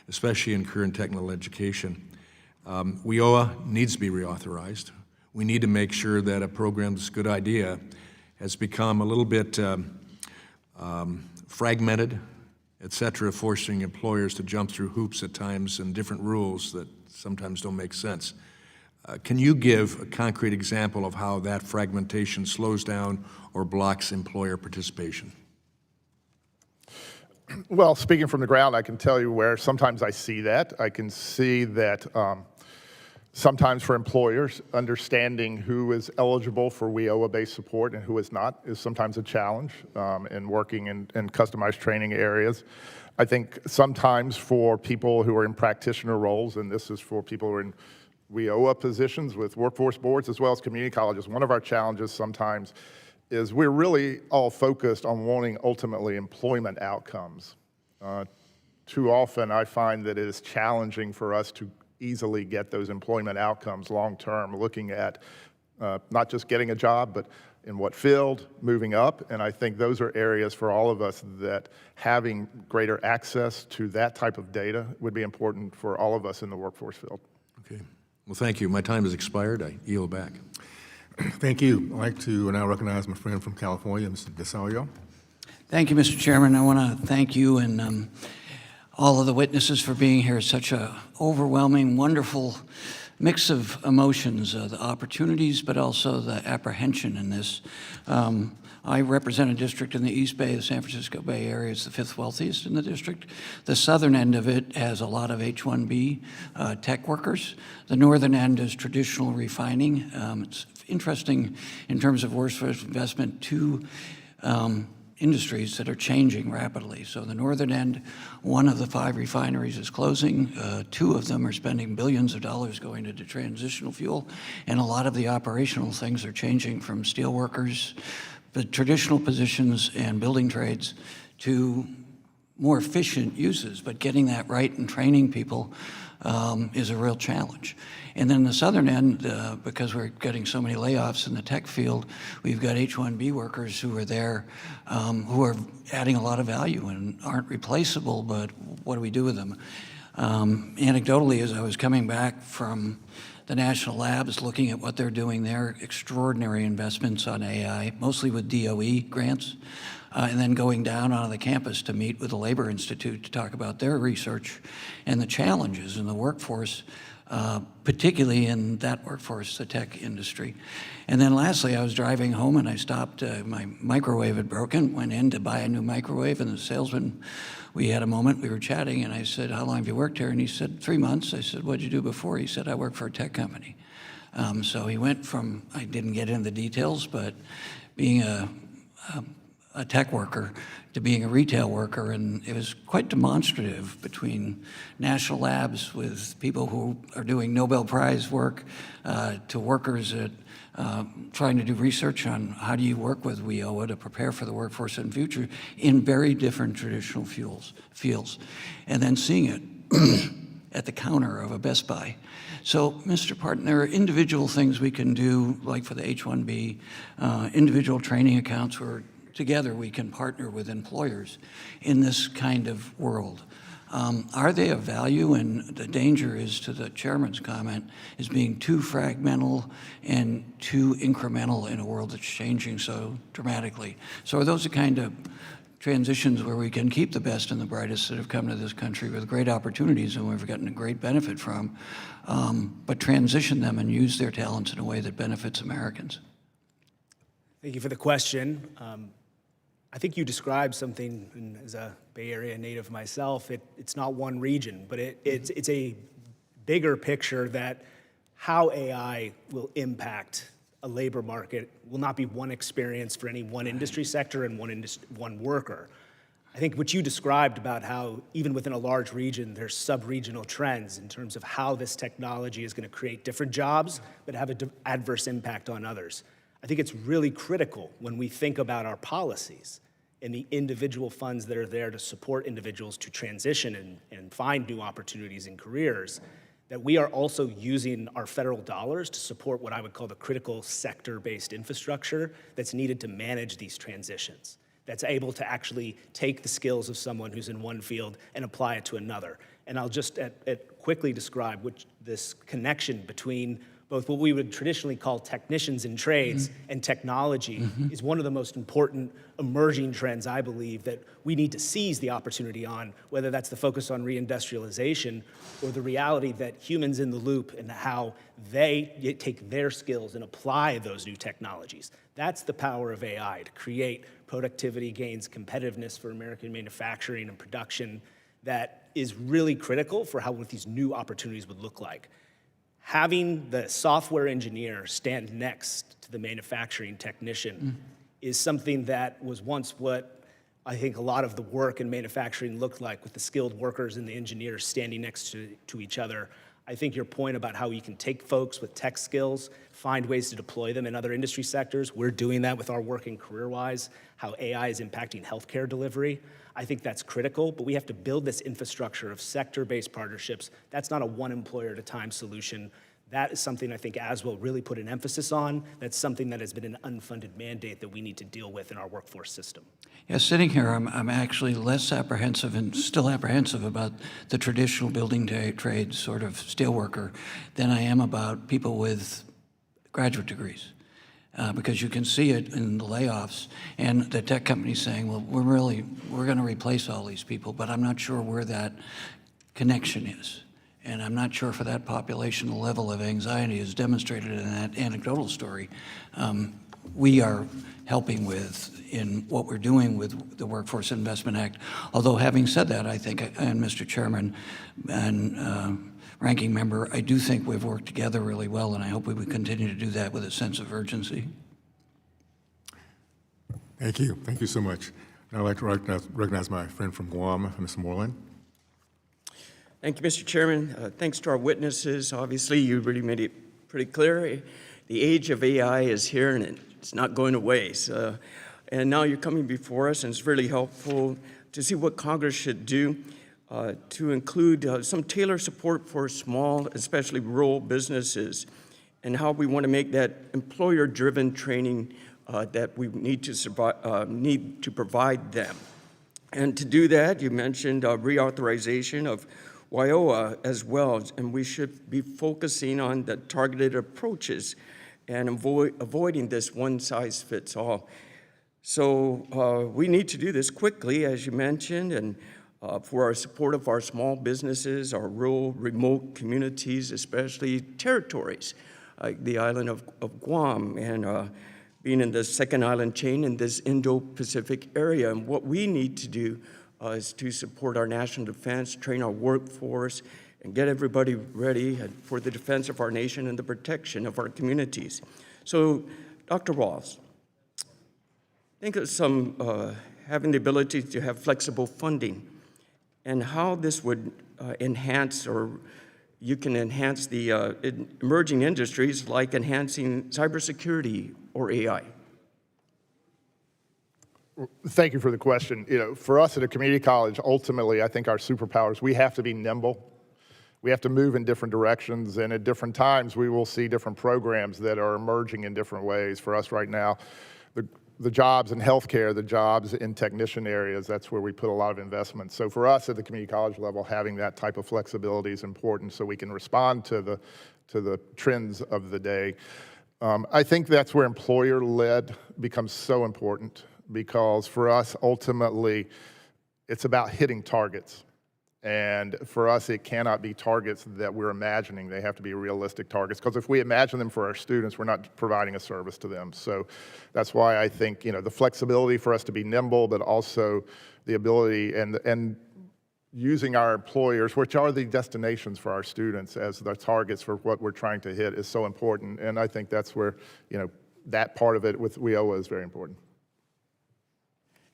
especially in career and technical education. WIOA needs to be reauthorized. We need to make sure that a program that's a good idea has become a little bit fragmented, et cetera, forcing employers to jump through hoops at times and different rules that sometimes don't make sense. Can you give a concrete example of how that fragmentation slows down or blocks employer participation? Well, speaking from the ground, I can tell you where sometimes I see that. I can see that sometimes for employers, understanding who is eligible for WIOA-based support and who is not is sometimes a challenge in working in customized training areas. I think sometimes for people who are in practitioner roles, and this is for people who are in WIOA positions with workforce boards as well as community colleges, one of our challenges sometimes is we're really all focused on wanting ultimately employment outcomes. Too often I find that it is challenging for us to easily get those employment outcomes long-term, looking at not just getting a job, but in what field, moving up. And I think those are areas for all of us that having greater access to that type of data would be important for all of us in the workforce field. Okay. Well, thank you. My time has expired. I yield back. Thank you. I'd like to now recognize my friend from California, Mr. DeSalio. Thank you, Mr. Chairman. I want to thank you and all of the witnesses for being here. Such a overwhelming, wonderful mix of emotions, the opportunities, but also the apprehension in this. I represent a district in the East Bay, the San Francisco Bay Area. It's the fifth wealthiest in the district. The southern end of it has a lot of H-1B tech workers. The northern end is traditional refining. It's interesting in terms of workforce investment, two industries that are changing rapidly. So the northern end, one of the 5 refineries is closing. 2 of them are spending billions of dollars going into transitional fuel. And a lot of the operational things are changing from steel workers, the traditional positions and building trades, to more efficient uses. But getting that right and training people is a real challenge. And then the southern end, because we're getting so many layoffs in the tech field, we've got H-1B workers who are there who are adding a lot of value and aren't replaceable, but what do we do with them? Anecdotally, as I was coming back from the national labs, looking at what they're doing there, extraordinary investments on AI, mostly with DOE grants, and then going down onto the campus to meet with the Labor Institute to talk about their research and the challenges in the workforce, particularly in that workforce, the tech industry. And then lastly, I was driving home and I stopped, my microwave had broken, went in to buy a new microwave, and the salesman, we had a moment, we were chatting, and I said, how long have you worked here? And he said, 3 months. I said, what'd you do before? He said, I work for a tech company. So he went from, I didn't get into the details, but being a tech worker to being a retail worker, and it was quite demonstrative between national labs with people who are doing Nobel Prize work to workers at trying to do research on how do you work with WIOA to prepare for the workforce in the future in very different traditional fields, and then seeing it at the counter of a Best Buy. So, Mr. Parton, there are individual things we can do, like for the H-1B, individual training accounts where together we can partner with employers in this kind of world. Are they of value? And the danger is, to the chairman's comment, is being too fragmental and too incremental in a world that's changing so dramatically. So are those the kind of transitions where we can keep the best and the brightest that have come to this country with great opportunities and we've gotten a great benefit from, but transition them and use their talents in a way that benefits Americans? Thank you for the question. I think you described something, and as a Bay Area native myself, it's not one region, but it's a bigger picture that how AI will impact a labor market will not be one experience for any one industry sector and one worker. I think what you described about how even within a large region, there's sub-regional trends in terms of how this technology is going to create different jobs, but have an adverse impact on others. I think it's really critical when we think about our policies and the individual funds that are there to support individuals to transition and find new opportunities in careers, that we are also using our federal dollars to support what I would call the critical sector-based infrastructure that's needed to manage these transitions, that's able to actually take the skills of someone who's in one field and apply it to another. And I'll just quickly describe this connection between both what we would traditionally call technicians in trades and technology is one of the most important emerging trends, I believe, that we need to seize the opportunity on, whether that's the focus on reindustrialization or the reality that humans in the loop and how they take their skills and apply those new technologies. That's the power of AI, to create productivity gains, competitiveness for American manufacturing and production that is really critical for what these new opportunities would look like. Having the software engineer stand next to the manufacturing technician is something that was once what I think a lot of the work in manufacturing looked like, with the skilled workers and the engineers standing next to each other. I think your point about how you can take folks with tech skills, find ways to deploy them in other industry sectors, we're doing that with our work in CareerWise, how AI is impacting healthcare delivery. I think that's critical, but we have to build this infrastructure of sector-based partnerships. That's not a one employer at a time solution. That is something I think Aswell really put an emphasis on. That's something that has been an unfunded mandate that we need to deal with in our workforce system. Yeah, sitting here, I'm actually less apprehensive and still apprehensive about the traditional building trade sort of steelworker than I am about people with graduate degrees. Because you can see it in the layoffs and the tech companies saying, well, we're going to replace all these people, but I'm not sure where that connection is. And I'm not sure for that population the level of anxiety is demonstrated in that anecdotal story we are helping with in what we're doing with the Workforce Investment Act. Although having said that, I think, and Mr. Chairman and Ranking Member, I do think we've worked together really well, and I hope we would continue to do that with a sense of urgency. Thank you. Thank you so much. Now I'd like to recognize my friend from Guam, Mr. Morley. Thank you, Mr. Chairman. Thanks to our witnesses. Obviously, you really made it pretty clear. The age of AI is here, and it's not going away. And now you're coming before us, and it's really helpful to see what Congress should do to include some tailored support for small, especially rural businesses, and how we want to make that employer-driven training that we need to provide them. And to do that, you mentioned reauthorization of WIOA as well, and we should be focusing on the targeted approaches and avoiding this one-size-fits-all. So we need to do this quickly, as you mentioned, and for our support of our small businesses, our rural, remote communities, especially territories, like the island of Guam, and being in the second island chain in this Indo-Pacific area. And what we need to do is to support our national defense, train our workforce, and get everybody ready for the defense of our nation and the protection of our communities. So, Dr. Ralls, think of having the ability to have flexible funding and how this would enhance, or you can enhance the emerging industries like enhancing cybersecurity or AI. Thank you for the question. For us at a community college, ultimately, I think our superpowers, we have to be nimble. We have to move in different directions, and at different times, we will see different programs that are emerging in different ways. For us right now, the jobs in healthcare, the jobs in technician areas, that's where we put a lot of investment. So for us at the community college level, having that type of flexibility is important so we can respond to the trends of the day. I think that's where employer-led becomes so important, because for us, ultimately, it's about hitting targets. And for us, it cannot be targets that we're imagining. They have to be realistic targets, because if we imagine them for our students, we're not providing a service to them. So that's why I think, the flexibility for us to be nimble, but also the ability and using our employers, which are the destinations for our students, as the targets for what we're trying to hit is so important. And I think that's where, that part of it with WIOA is very important.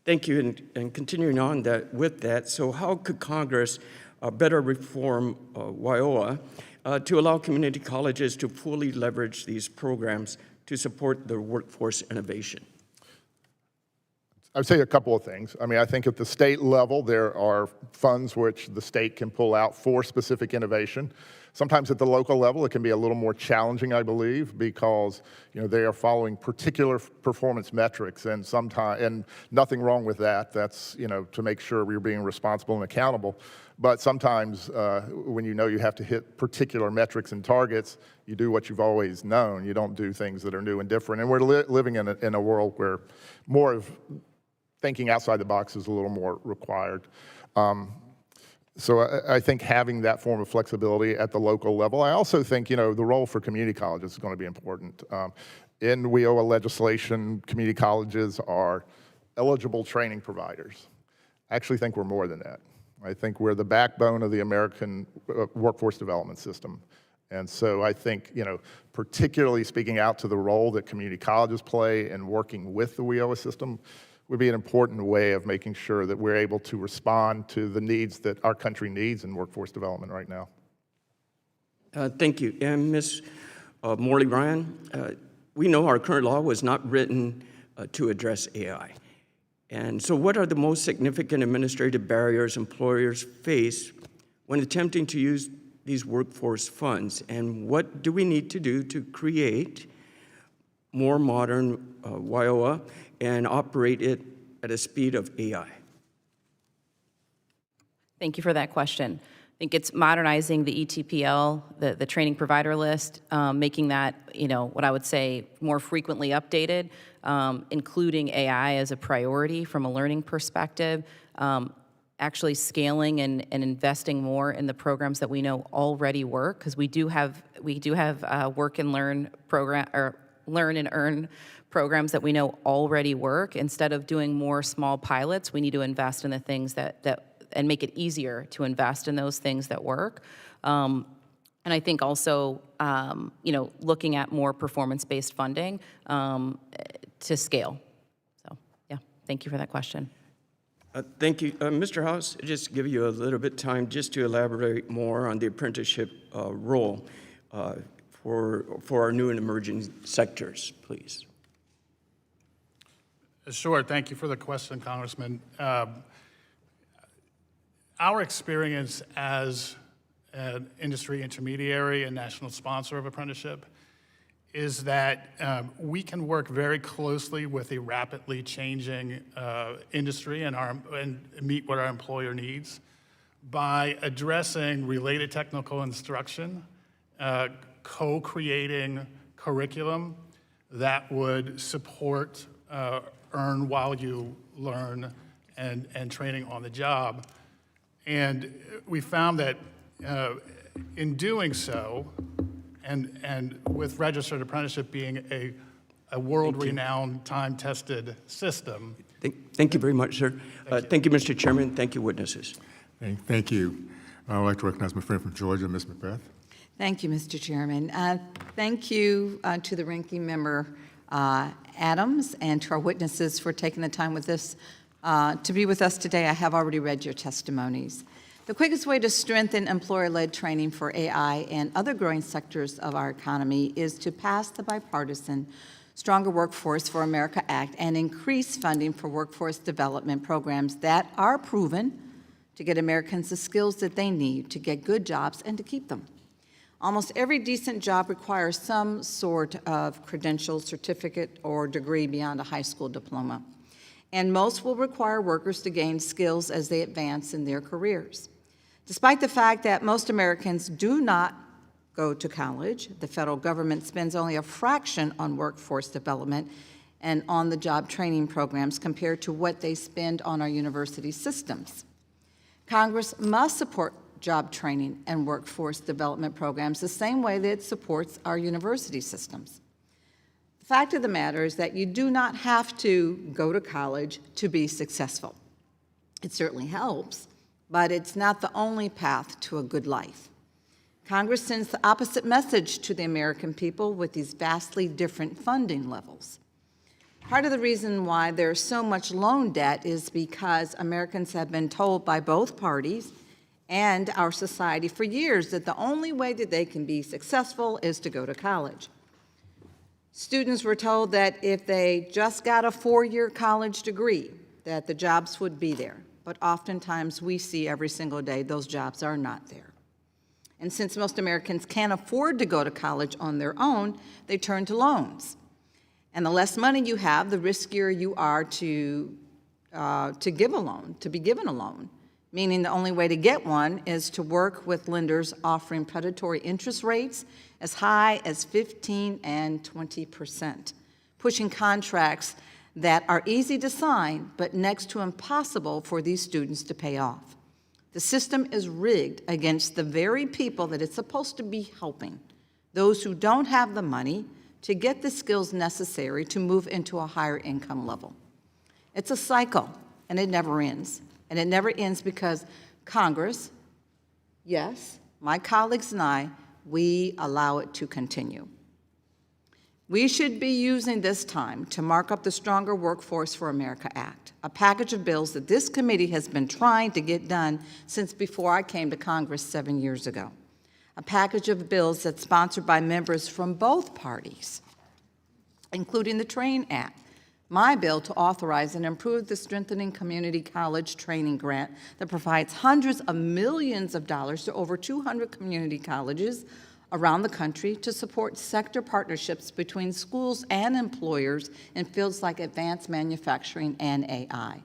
Thank you, and continuing on with that, so how could Congress better reform WIOA to allow community colleges to fully leverage these programs to support their workforce innovation? I would say a couple of things. I mean, I think at the state level, there are funds which the state can pull out for specific innovation. Sometimes at the local level, it can be a little more challenging, I believe, because they are following particular performance metrics, and nothing wrong with that. That's to make sure we're being responsible and accountable. But sometimes when you have to hit particular metrics and targets, you do what you've always known. You don't do things that are new and different. And we're living in a world where more of thinking outside the box is a little more required. So I think having that form of flexibility at the local level. I also think, the role for community colleges is going to be important. In WIOA legislation, community colleges are eligible training providers. I actually think we're more than that. I think we're the backbone of the American workforce development system. And so I think, particularly speaking out to the role that community colleges play in working with the WIOA system would be an important way of making sure that we're able to respond to the needs that our country needs in workforce development right now. Thank you. And Ms. Morley Ryan, we know our current law was not written to address AI. And so what are the most significant administrative barriers employers face when attempting to use these workforce funds? And what do we need to do to create more modern WIOA and operate it at a speed of AI? Thank you for that question. I think it's modernizing the ETPL, the training provider list, making that, what I would say more frequently updated, including AI as a priority from a learning perspective, actually scaling and investing more in the programs that we know already work, because we do have work and learn program, or learn and earn programs that we know already work. Instead of doing more small pilots, we need to invest in the things that and make it easier to invest in those things that work. And I think also, looking at more performance-based funding to scale. So, yeah, thank you for that question. Thank you. Mr. House, just give you a little bit of time just to elaborate more on the apprenticeship role for our new and emerging sectors, please. Sure. Thank you for the question, Congressman. Our experience as an industry intermediary and national sponsor of apprenticeship is that we can work very closely with a rapidly changing industry and meet what our employer needs by addressing related technical instruction, co-creating curriculum that would support earn while you learn and training on the job. And we found that in doing so, and with registered apprenticeship being a world-renowned, time-tested system. Thank you very much, sir. Thank you, Mr. Chairman. Thank you, witnesses. Thank you. I would like to recognize my friend from Georgia, Ms. Macbeth. Thank you, Mr. Chairman. Thank you to the ranking member Adams and to our witnesses for taking the time with us to be with us today. I have already read your testimonies. The quickest way to strengthen employer-led training for AI and other growing sectors of our economy is to pass the bipartisan Stronger Workforce for America Act and increase funding for workforce development programs that are proven to get Americans the skills that they need to get good jobs and to keep them. Almost every decent job requires some sort of credential, certificate, or degree beyond a high school diploma. And most will require workers to gain skills as they advance in their careers. Despite the fact that most Americans do not go to college, the federal government spends only a fraction on workforce development and on-the-job training programs compared to what they spend on our university systems. Congress must support job training and workforce development programs the same way that it supports our university systems. The fact of the matter is that you do not have to go to college to be successful. It certainly helps, but it's not the only path to a good life. Congress sends the opposite message to the American people with these vastly different funding levels. Part of the reason why there's so much loan debt is because Americans have been told by both parties and our society for years that the only way that they can be successful is to go to college. Students were told that if they just got a 4-year college degree, that the jobs would be there. But oftentimes we see every single day those jobs are not there. And since most Americans can't afford to go to college on their own, they turn to loans. And the less money you have, the riskier you are to give a loan, to be given a loan, meaning the only way to get one is to work with lenders offering predatory interest rates as high as 15 and 20%, pushing contracts that are easy to sign but next to impossible for these students to pay off. The system is rigged against the very people that it's supposed to be helping, those who don't have the money to get the skills necessary to move into a higher income level. It's a cycle, and it never ends. And it never ends because Congress, yes, my colleagues and I, we allow it to continue. We should be using this time to mark up the Stronger Workforce for America Act, a package of bills that this committee has been trying to get done since before I came to Congress 7 years ago. A package of bills that's sponsored by members from both parties, including the TRAIN Act, my bill to authorize and improve the Strengthening Community College Training Grant that provides hundreds of millions of dollars to over 200 community colleges around the country to support sector partnerships between schools and employers in fields like advanced manufacturing and AI.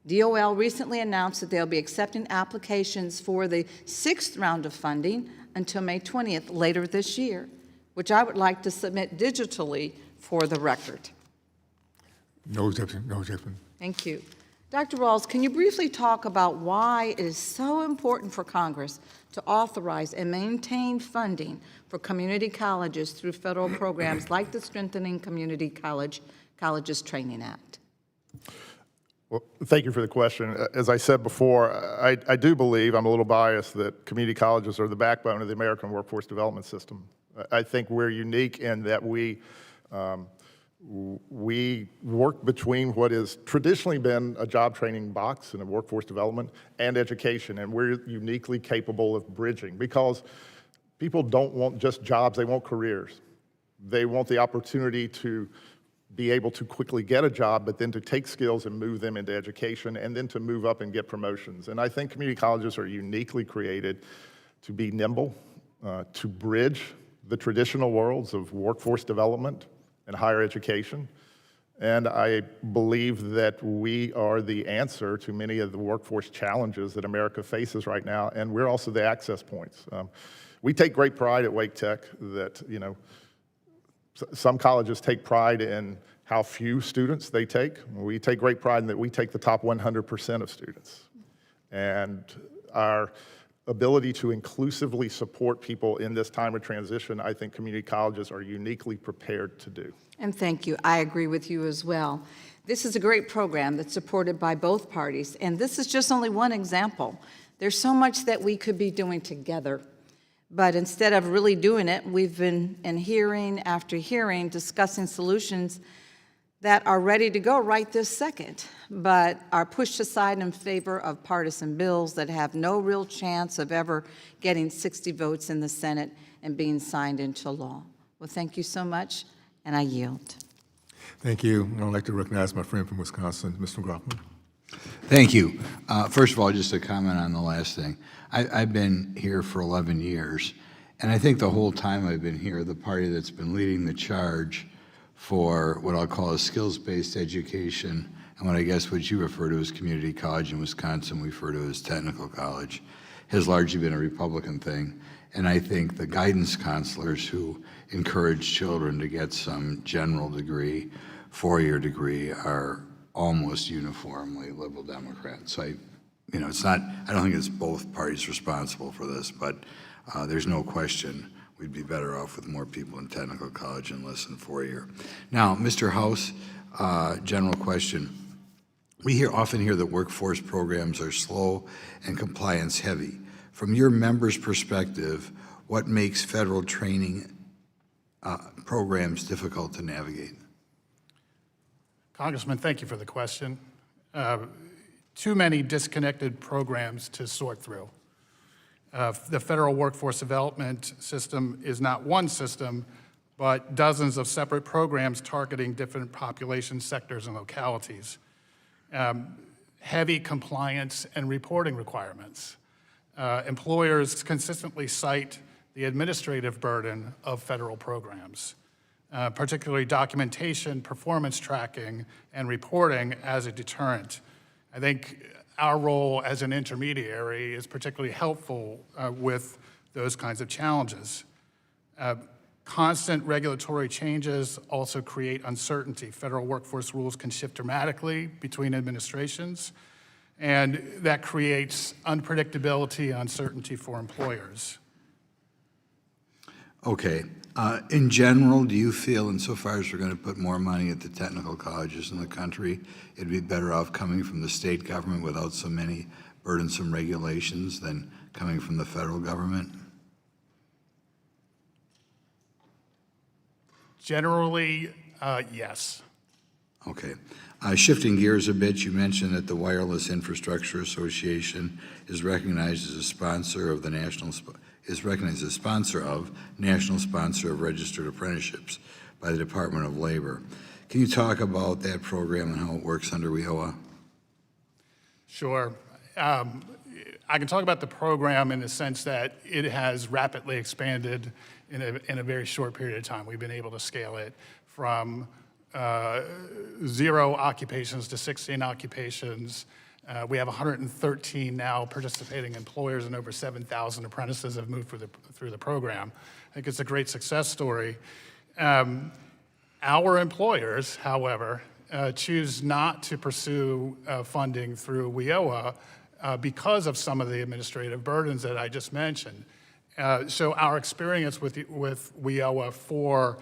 DOL recently announced that they'll be accepting applications for the 6th round of funding until May 20th later this year, which I would like to submit digitally for the record. No objection. No objection. Thank you. Dr. Ralls, can you briefly talk about why it is so important for Congress to authorize and maintain funding for community colleges through federal programs like the Strengthening Community Colleges Training Act? Well, thank you for the question. As I said before, I do believe, I'm a little biased, that community colleges are the backbone of the American workforce development system. I think we're unique in that we work between what has traditionally been a job training box and a workforce development and education, and we're uniquely capable of bridging because people don't want just jobs, they want careers. They want the opportunity to be able to quickly get a job, but then to take skills and move them into education and then to move up and get promotions. And I think community colleges are uniquely created to be nimble, to bridge the traditional worlds of workforce development and higher education. And I believe that we are the answer to many of the workforce challenges that America faces right now, and we're also the access points. We take great pride at Wake Tech that, some colleges take pride in how few students they take. We take great pride in that we take the top 100% of students. And our ability to inclusively support people in this time of transition, I think community colleges are uniquely prepared to do. And thank you. I agree with you as well. This is a great program that's supported by both parties, and this is just only one example. There's so much that we could be doing together, but instead of really doing it, we've been in hearing after hearing discussing solutions that are ready to go right this second, but are pushed aside in favor of partisan bills that have no real chance of ever getting 60 votes in the Senate and being signed into law. Well, thank you so much, and I yield. Thank you. I'd like to recognize my friend from Wisconsin, Mr. McLaughlin. Thank you. First of all, just a comment on the last thing. I've been here for 11 years, and I think the whole time I've been here, the party that's been leading the charge for what I'll call a skills-based education, and what I guess what you refer to as community college in Wisconsin, we refer to as technical college, has largely been a Republican thing. And I think the guidance counselors who encourage children to get some general degree, four-year degree, are almost uniformly liberal Democrats. So it's not, I don't think it's both parties responsible for this, but there's no question we'd be better off with more people in technical college and less than four-year. Now, Mr. House, general question. We often hear that workforce programs are slow and compliance heavy. From your members' perspective, what makes federal training programs difficult to navigate? Congressman, thank you for the question. Too many disconnected programs to sort through. The federal workforce development system is not one system, but dozens of separate programs targeting different population sectors and localities. Heavy compliance and reporting requirements. Employers consistently cite the administrative burden of federal programs, particularly documentation, performance tracking, and reporting as a deterrent. I think our role as an intermediary is particularly helpful with those kinds of challenges. Constant regulatory changes also create uncertainty. Federal workforce rules can shift dramatically between administrations, and that creates unpredictability and uncertainty for employers. Okay. In general, do you feel, insofar as we're going to put more money at the technical colleges in the country, it'd be better off coming from the state government without so many burdensome regulations than coming from the federal government? Generally, yes. Okay. Shifting gears a bit, you mentioned that the Wireless Infrastructure Association is recognized as a sponsor of the National Sponsor of Registered Apprenticeships by the Department of Labor. Can you talk about that program and how it works under WIOA? Sure. I can talk about the program in the sense that it has rapidly expanded in a very short period of time. We've been able to scale it from 0 occupations to 16 occupations. We have 113 now participating employers, and over 7,000 apprentices have moved through the program. I think it's a great success story. Our employers, however, choose not to pursue funding through WIOA because of some of the administrative burdens that I just mentioned. So our experience with WIOA for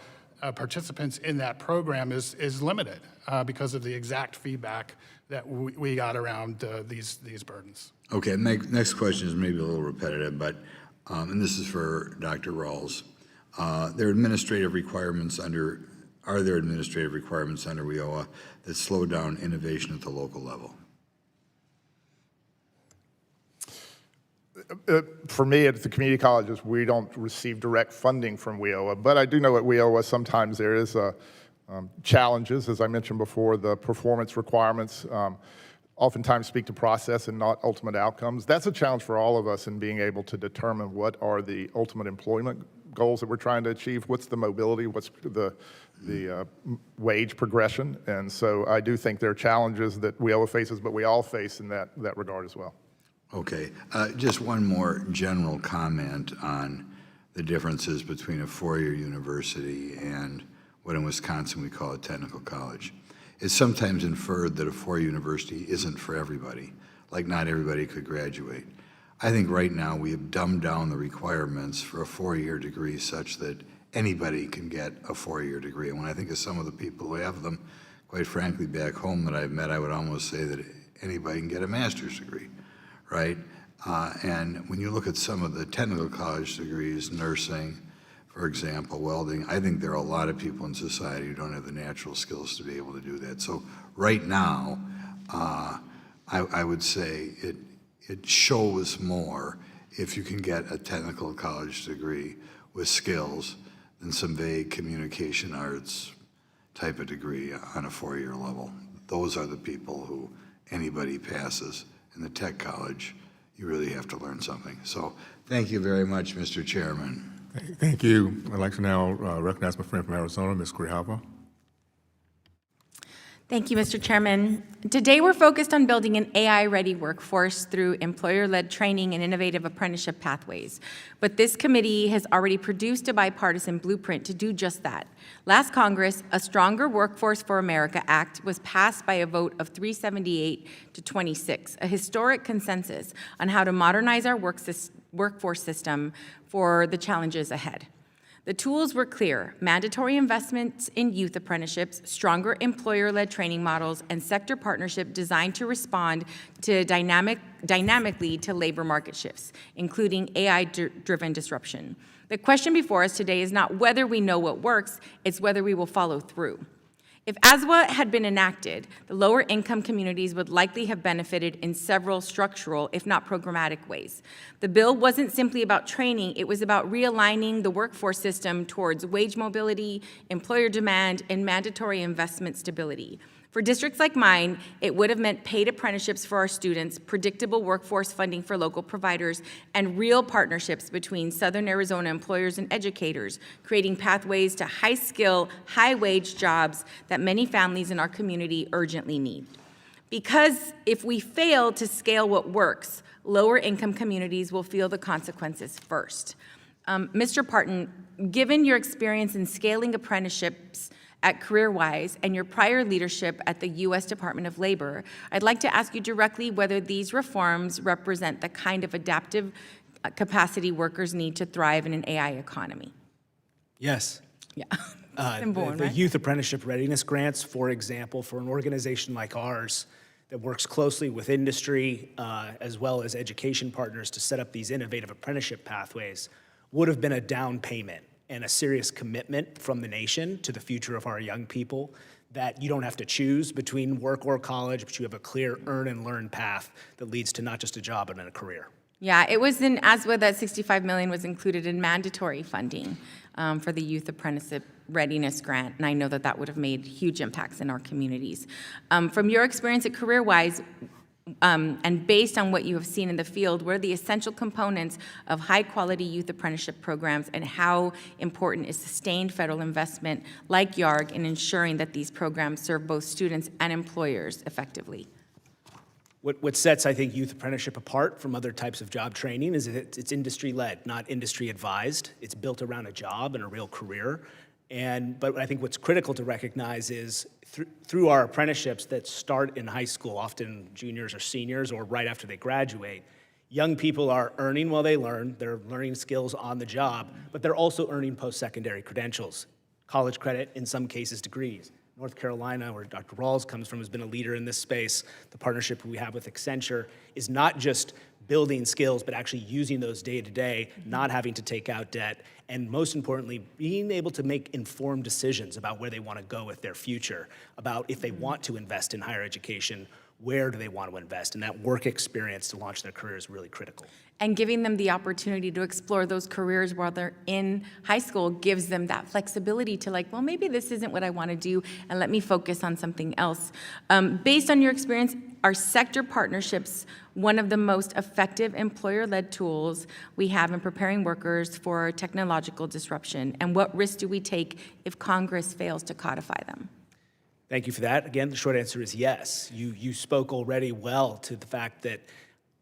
participants in that program is limited because of the exact feedback that we got around these burdens. Okay, next question is maybe a little repetitive, but, and this is for Dr. Ralls. Are there administrative requirements under WIOA that slow down innovation at the local level? For me, at the community colleges, we don't receive direct funding from WIOA, but I do know at WIOA sometimes there is challenges. As I mentioned before, the performance requirements oftentimes speak to process and not ultimate outcomes. That's a challenge for all of us in being able to determine what are the ultimate employment goals that we're trying to achieve, what's the mobility, what's the wage progression. And so I do think there are challenges that WIOA faces, but we all face in that regard as well. Okay, just one more general comment on the differences between a four-year university and what in Wisconsin we call a technical college. It's sometimes inferred that a four-year university isn't for everybody, like not everybody could graduate. I think right now we have dumbed down the requirements for a four-year degree such that anybody can get a four-year degree. And when I think of some of the people who have them, quite frankly, back home that I've met, I would almost say that anybody can get a master's degree. Right? And when you look at some of the technical college degrees, nursing, for example, welding, I think there are a lot of people in society who don't have the natural skills to be able to do that. So right now, I would say it shows more if you can get a technical college degree with skills than some vague communication arts type of degree on a four-year level. Those are the people who anybody passes. In the tech college, you really have to learn something. So thank you very much, Mr. Chairman. Thank you. I'd like to now recognize my friend from Arizona, Ms. Grijalva. Thank you, Mr. Chairman. Today, we're focused on building an AI-ready workforce through employer-led training and innovative apprenticeship pathways. But this committee has already produced a bipartisan blueprint to do just that. Last Congress, a Stronger Workforce for America Act was passed by a vote of 378 to 26, a historic consensus on how to modernize our workforce system for the challenges ahead. The tools were clear: mandatory investments in youth apprenticeships, stronger employer-led training models, and sector partnership designed to respond to dynamically to labor market shifts, including AI-driven disruption. The question before us today is not whether we know what works, it's whether we will follow through. If ASWA had been enacted, the lower income communities would likely have benefited in several structural, if not programmatic ways. The bill wasn't simply about training, it was about realigning the workforce system towards wage mobility, employer demand, and mandatory investment stability. For districts like mine, it would have meant paid apprenticeships for our students, predictable workforce funding for local providers, and real partnerships between Southern Arizona employers and educators, creating pathways to high-skill, high-wage jobs that many families in our community urgently need. Because if we fail to scale what works, lower-income communities will feel the consequences first. Mr. Parton, given your experience in scaling apprenticeships at CareerWise and your prior leadership at the U.S. Department of Labor, I'd like to ask you directly whether these reforms represent the kind of adaptive capacity workers need to thrive in an AI economy. Yes. Yeah. The Youth Apprenticeship Readiness Grants, for example, for an organization like ours that works closely with industry as well as education partners to set up these innovative apprenticeship pathways, would have been a down payment and a serious commitment from the nation to the future of our young people, that you don't have to choose between work or college, but you have a clear earn and learn path that leads to not just a job, but a career. Yeah, it was in ASWA that $65 million was included in mandatory funding for the Youth Apprenticeship Readiness Grant, and I know that that would have made huge impacts in our communities. From your experience at CareerWise, and based on what you have seen in the field, what are the essential components of high-quality youth apprenticeship programs, and how important is sustained federal investment like YARG in ensuring that these programs serve both students and employers effectively? What sets, I think, youth apprenticeship apart from other types of job training is that it's industry-led, not industry-advised. It's built around a job and a real career. But I think what's critical to recognize is through our apprenticeships that start in high school, often juniors or seniors or right after they graduate, young people are earning while they learn. They're learning skills on the job, but they're also earning post-secondary credentials, college credit, in some cases degrees. North Carolina, where Dr. Ralls comes from, has been a leader in this space. The partnership we have with Accenture is not just building skills, but actually using those day to day, not having to take out debt, and most importantly, being able to make informed decisions about where they want to go with their future, about if they want to invest in higher education, where do they want to invest, and that work experience to launch their career is really critical. And giving them the opportunity to explore those careers while they're in high school gives them that flexibility to like, well, maybe this isn't what I want to do, and let me focus on something else. Based on your experience, are sector partnerships one of the most effective employer-led tools we have in preparing workers for technological disruption? And what risks do we take if Congress fails to codify them? Thank you for that. Again, the short answer is yes. You spoke already well to the fact that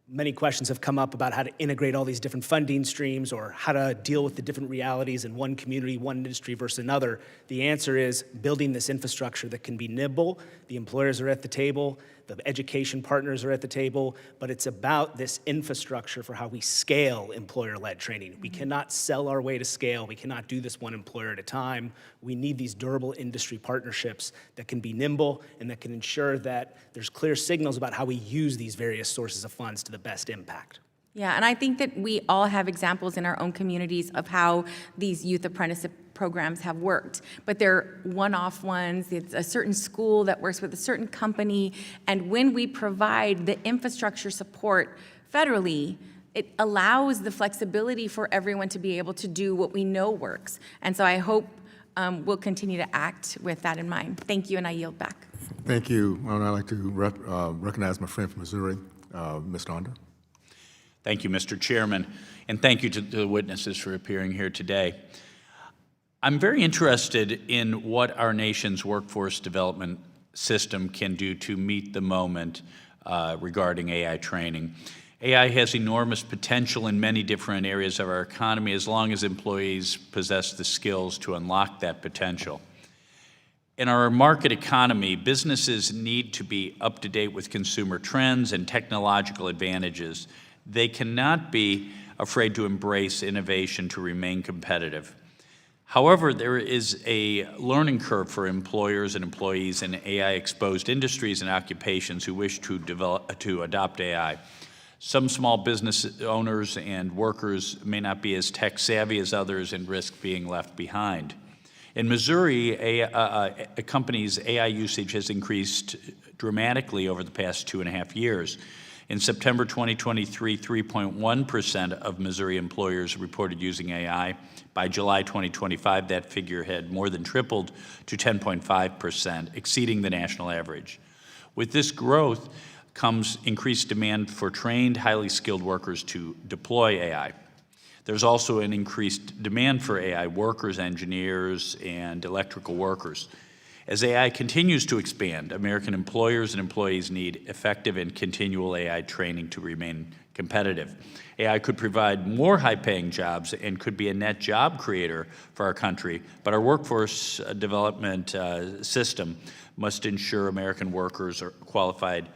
many questions have come up about how to integrate all these different funding streams or how to deal with the different realities in one community, one industry versus another. The answer is building this infrastructure that can be nimble. The employers are at the table, the education partners are at the table, but it's about this infrastructure for how we scale employer-led training. We cannot sell our way to scale. We cannot do this one employer at a time. We need these durable industry partnerships that can be nimble and that can ensure that there's clear signals about how we use these various sources of funds to the best impact. Yeah, and I think that we all have examples in our own communities of how these youth apprenticeship programs have worked, but they're one-off ones. It's a certain school that works with a certain company, and when we provide the infrastructure support federally, it allows the flexibility for everyone to be able to do what we know works. And so I hope we'll continue to act with that in mind. Thank you, and I yield back. Thank you. I'd like to recognize my friend from Missouri, Ms. Donder. Thank you, Mr. Chairman, and thank you to the witnesses for appearing here today. I'm very interested in what our nation's workforce development system can do to meet the moment regarding AI training. AI has enormous potential in many different areas of our economy as long as employees possess the skills to unlock that potential. In our market economy, businesses need to be up to date with consumer trends and technological advantages. They cannot be afraid to embrace innovation to remain competitive. However, there is a learning curve for employers and employees in AI-exposed industries and occupations who wish to adopt AI. Some small business owners and workers may not be as tech-savvy as others and risk being left behind. In Missouri, a company's AI usage has increased dramatically over the past 2.5 years. In September 2023, 3.1% of Missouri employers reported using AI. By July 2025, that figure had more than tripled to 10.5%, exceeding the national average. With this growth comes increased demand for trained, highly skilled workers to deploy AI. There's also an increased demand for AI workers, engineers, and electrical workers. As AI continues to expand, American employers and employees need effective and continual AI training to remain competitive. AI could provide more high-paying jobs and could be a net job creator for our country, but our workforce development system must ensure American workers are qualified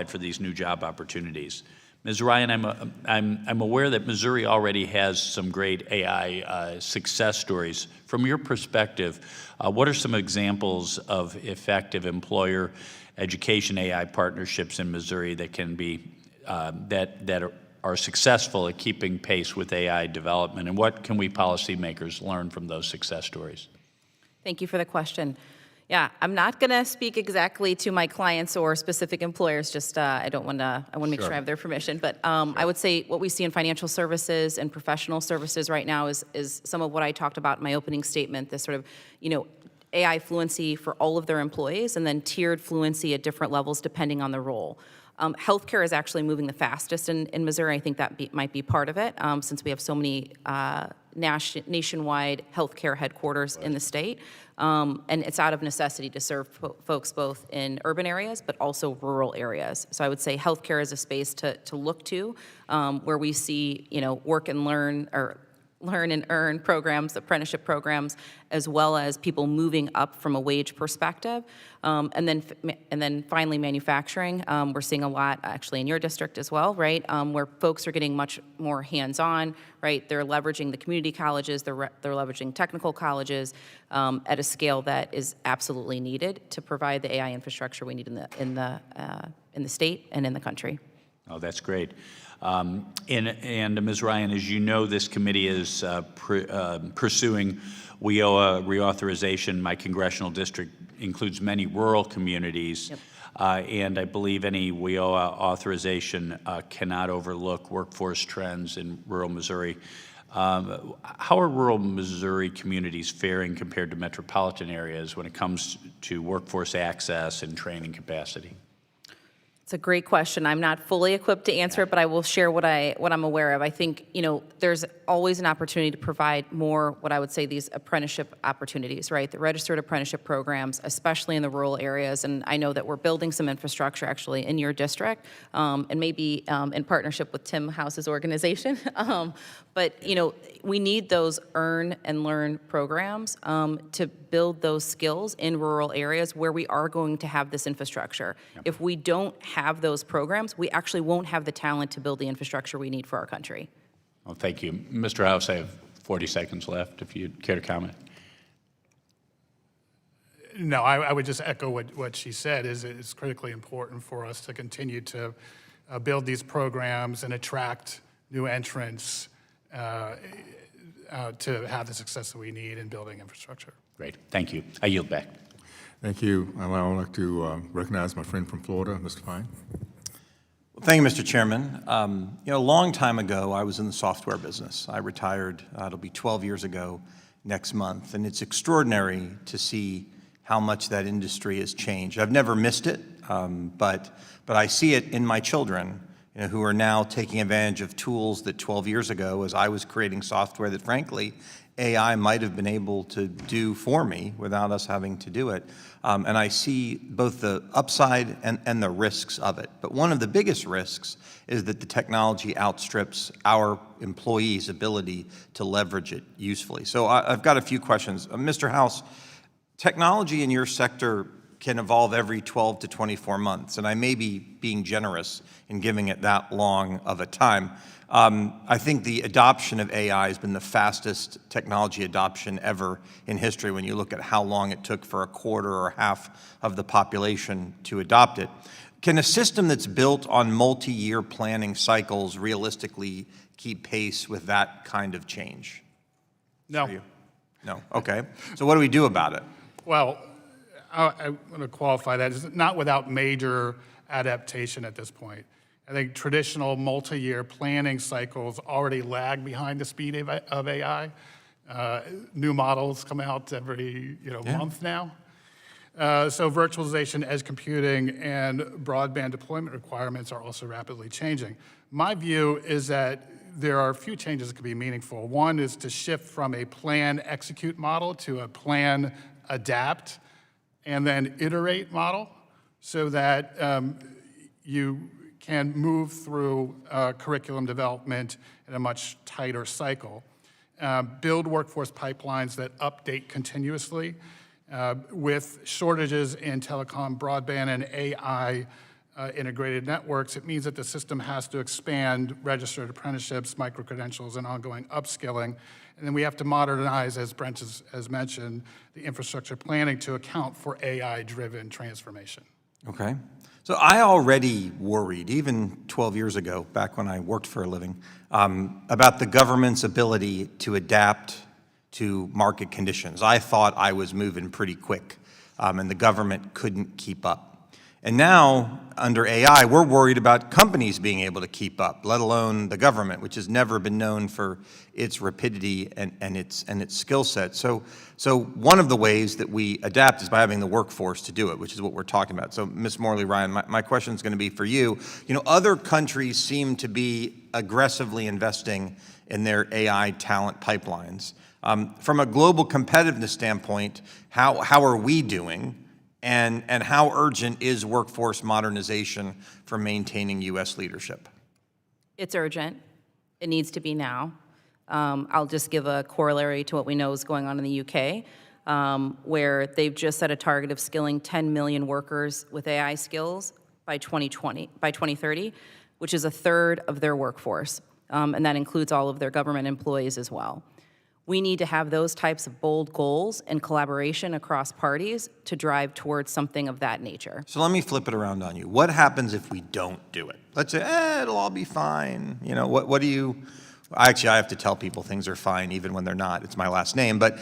for these new job opportunities. Ms. Ryan, I'm aware that Missouri already has some great AI success stories. From your perspective, what are some examples of effective employer education AI partnerships in Missouri that can be that are successful at keeping pace with AI development, and what can we policymakers learn from those success stories? Thank you for the question. Yeah, I'm not going to speak exactly to my clients or specific employers, just I want to make sure I have their permission. But I would say what we see in financial services and professional services right now is some of what I talked about in my opening statement, this sort of, AI fluency for all of their employees and then tiered fluency at different levels depending on the role. Healthcare is actually moving the fastest in Missouri. I think that might be part of it, since we have so many nationwide healthcare headquarters in the state. And it's out of necessity to serve folks both in urban areas but also rural areas. So I would say healthcare is a space to look to, where we see work and learn or learn and earn programs, apprenticeship programs, as well as people moving up from a wage perspective. And then finally manufacturing. We're seeing a lot actually in your district as well, right? Where folks are getting much more hands-on, right? They're leveraging the community colleges, they're leveraging technical colleges at a scale that is absolutely needed to provide the AI infrastructure we need in the state and in the country. Oh, that's great. And Ms. Ryan, as you know, this committee is pursuing WIOA reauthorization. My congressional district includes many rural communities, and I believe any WIOA authorization cannot overlook workforce trends in rural Missouri. How are rural Missouri communities faring compared to metropolitan areas when it comes to workforce access and training capacity? It's a great question. I'm not fully equipped to answer it, but I will share what I'm aware of. I think, there's always an opportunity to provide more, what I would say, these apprenticeship opportunities, right? The registered apprenticeship programs, especially in the rural areas. And I know that we're building some infrastructure actually in your district, and maybe in partnership with Tim House's organization. But, we need those earn and learn programs to build those skills in rural areas where we are going to have this infrastructure. If we don't have those programs, we actually won't have the talent to build the infrastructure we need for our country. Well, thank you. Mr. House, I have 40 seconds left if you'd care to comment. No, I would just echo what she said. It's critically important for us to continue to build these programs and attract new entrants to have the success that we need in building infrastructure. Great, thank you. I yield back. Thank you. I would like to recognize my friend from Florida, Mr. Fine. Well, thank you, Mr. Chairman. A long time ago, I was in the software business. I retired, it'll be 12 years ago next month, and it's extraordinary to see how much that industry has changed. I've never missed it, but I see it in my children, who are now taking advantage of tools that 12 years ago, as I was creating software that, frankly, AI might have been able to do for me without us having to do it. And I see both the upside and the risks of it. But one of the biggest risks is that the technology outstrips our employees' ability to leverage it usefully. So I've got a few questions. Mr. House, technology in your sector can evolve every 12 to 24 months, and I may be being generous in giving it that long of a time. I think the adoption of AI has been the fastest technology adoption ever in history when you look at how long it took for a quarter or half of the population to adopt it. Can a system that's built on multi-year planning cycles realistically keep pace with that kind of change? No. No, okay. So what do we do about it? Well, I want to qualify that. It's not without major adaptation at this point. I think traditional multi-year planning cycles already lag behind the speed of AI. New models come out every month now. So virtualization, edge computing, and broadband deployment requirements are also rapidly changing. My view is that there are a few changes that could be meaningful. One is to shift from a plan execute model to a plan adapt and then iterate model so that you can move through curriculum development in a much tighter cycle. Build workforce pipelines that update continuously. With shortages in telecom, broadband, and AI integrated networks, it means that the system has to expand registered apprenticeships, micro-credentials, and ongoing upskilling. And then we have to modernize, as Brent has mentioned, the infrastructure planning to account for AI-driven transformation. Okay. So I already worried, even 12 years ago, back when I worked for a living, about the government's ability to adapt to market conditions. I thought I was moving pretty quick, and the government couldn't keep up. And now, under AI, we're worried about companies being able to keep up, let alone the government, which has never been known for its rapidity and its skill set. So one of the ways that we adapt is by having the workforce to do it, which is what we're talking about. So, Ms. Morley Ryan, my question is going to be for you. Other countries seem to be aggressively investing in their AI talent pipelines. From a global competitiveness standpoint, how are we doing? And how urgent is workforce modernization for maintaining U.S. leadership? It's urgent. It needs to be now. I'll just give a corollary to what we know is going on in the UK, where they've just set a target of skilling 10 million workers with AI skills by 2030, which is a third of their workforce. And that includes all of their government employees as well. We need to have those types of bold goals and collaboration across parties to drive towards something of that nature. So let me flip it around on you. What happens if we don't do it? Let's say, it'll all be fine. What do you, actually I have to tell people things are fine even when they're not. It's my last name. But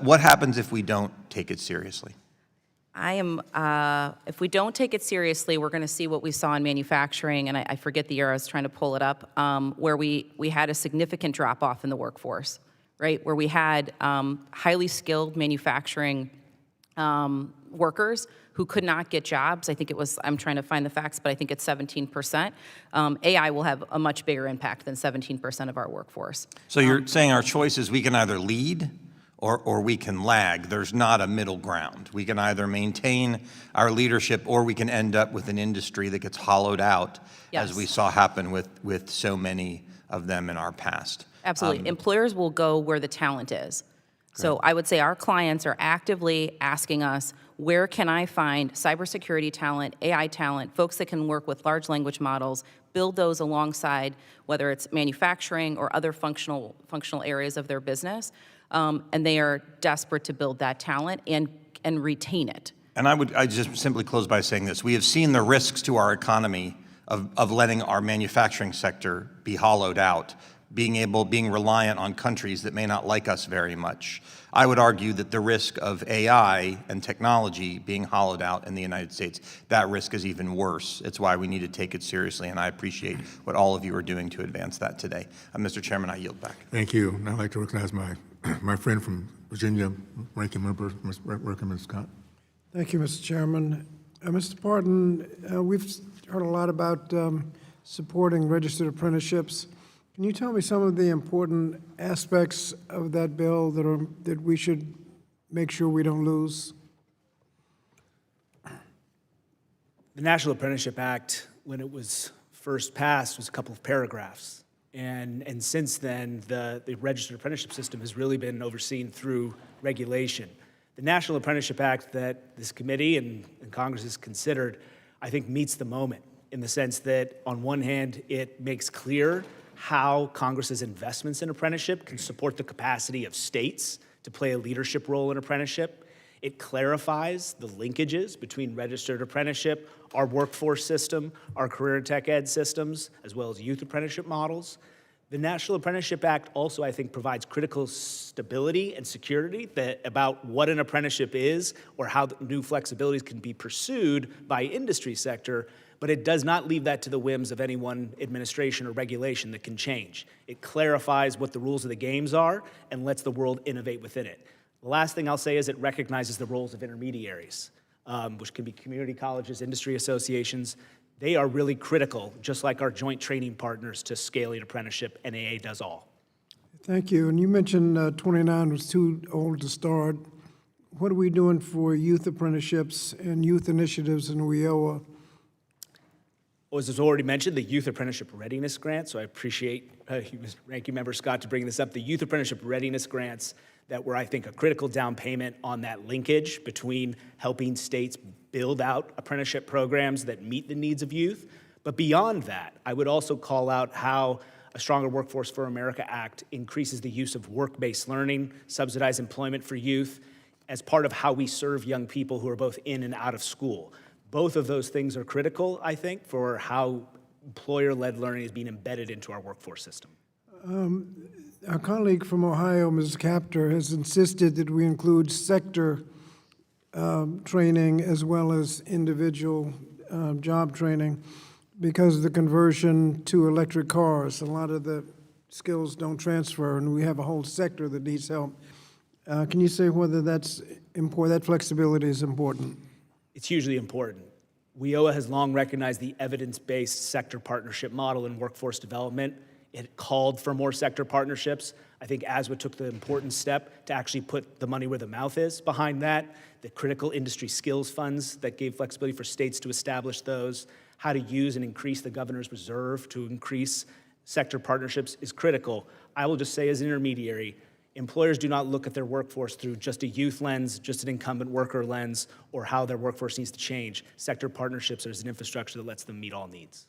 what happens if we don't take it seriously? If we don't take it seriously, we're going to see what we saw in manufacturing, and I forget the year, I was trying to pull it up, where we had a significant drop-off in the workforce, right? Where we had highly skilled manufacturing workers who could not get jobs. I think it was, I'm trying to find the facts, but I think it's 17%. AI will have a much bigger impact than 17% of our workforce. So you're saying our choice is we can either lead or we can lag. There's not a middle ground. We can either maintain our leadership or we can end up with an industry that gets hollowed out, Yes. as we saw happen with so many of them in our past. Absolutely. Employers will go where the talent is. So I would say our clients are actively asking us, where can I find cybersecurity talent, AI talent, folks that can work with large language models, build those alongside whether it's manufacturing or other functional areas of their business. And they are desperate to build that talent and retain it. And I just simply close by saying this. We have seen the risks to our economy of letting our manufacturing sector be hollowed out, being reliant on countries that may not like us very much. I would argue that the risk of AI and technology being hollowed out in the United States, that risk is even worse. It's why we need to take it seriously, and I appreciate what all of you are doing to advance that today. Mr. Chairman, I yield back. Thank you. And I'd like to recognize my friend from Virginia, Ranking Member Scott. Thank you, Mr. Chairman. Mr. Parton, we've heard a lot about supporting registered apprenticeships. Can you tell me some of the important aspects of that bill that we should make sure we don't lose? The National Apprenticeship Act, when it was first passed, was a couple of paragraphs. And since then, the registered apprenticeship system has really been overseen through regulation. The National Apprenticeship Act that this committee and Congress has considered, I think, meets the moment in the sense that, on one hand, it makes clear how Congress's investments in apprenticeship can support the capacity of states to play a leadership role in apprenticeship. It clarifies the linkages between registered apprenticeship, our workforce system, our career and tech ed systems, as well as youth apprenticeship models. The National Apprenticeship Act also, I think, provides critical stability and security about what an apprenticeship is or how the new flexibilities can be pursued by industry sector, but it does not leave that to the whims of any one administration or regulation that can change. It clarifies what the rules of the games are and lets the world innovate within it. The last thing I'll say is it recognizes the roles of intermediaries, which can be community colleges, industry associations. They are really critical, just like our joint training partners, to scaling apprenticeship, and AA does all. Thank you. And you mentioned 29 was too old to start. What are we doing for youth apprenticeships and youth initiatives in WIOA? Well, as was already mentioned, the Youth Apprenticeship Readiness Grant, so I appreciate Ranking Member Scott to bring this up. The Youth Apprenticeship Readiness Grants that were, I think, a critical down payment on that linkage between helping states build out apprenticeship programs that meet the needs of youth. But beyond that, I would also call out how a Stronger Workforce for America Act increases the use of work-based learning, subsidized employment for youth, as part of how we serve young people who are both in and out of school. Both of those things are critical, I think, for how employer-led learning is being embedded into our workforce system. Our colleague from Ohio, Ms. Capter, has insisted that we include sector training as well as individual job training because of the conversion to electric cars. A lot of the skills don't transfer, and we have a whole sector that needs help. Can you say whether that's important, that flexibility is important? It's hugely important. WIOA has long recognized the evidence-based sector partnership model in workforce development. It called for more sector partnerships. I think ASWA took the important step to actually put the money where the mouth is behind that, the critical industry skills funds that gave flexibility for states to establish those, how to use and increase the governor's reserve to increase sector partnerships is critical. I will just say as an intermediary, employers do not look at their workforce through just a youth lens, just an incumbent worker lens, or how their workforce needs to change. Sector partnerships are an infrastructure that lets them meet all needs.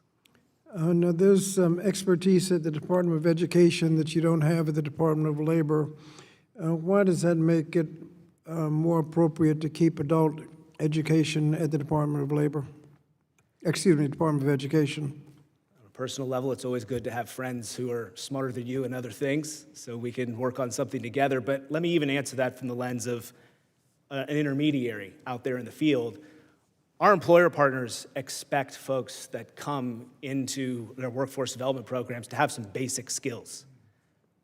Now, there's some expertise at the Department of Education that you don't have at the Department of Labor. Why does that make it more appropriate to keep adult education at the Department of Labor? Excuse me, Department of Education. On a personal level, it's always good to have friends who are smarter than you in other things so we can work on something together. But let me even answer that from the lens of an intermediary out there in the field. Our employer partners expect folks that come into their workforce development programs to have some basic skills.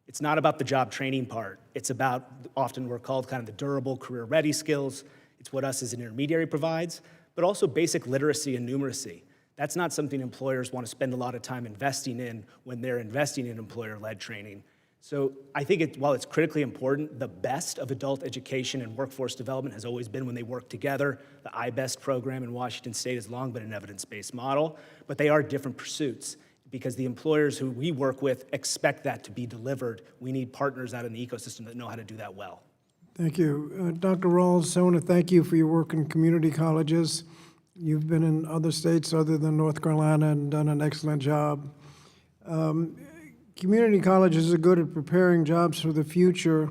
It's not about the job training part. It's about, often we're called kind of the durable career-ready skills. It's what us as an intermediary provides, but also basic literacy and numeracy. That's not something employers want to spend a lot of time investing in when they're investing in employer-led training. So I think while it's critically important, the best of adult education and workforce development has always been when they work together. The iBest program in Washington State has long been an evidence-based model, but they are different pursuits because the employers who we work with expect that to be delivered. We need partners out in the ecosystem that know how to do that well. Thank you. Dr. Ralls, I want to thank you for your work in community colleges. You've been in other states other than North Carolina and done an excellent job. Community colleges are good at preparing jobs for the future.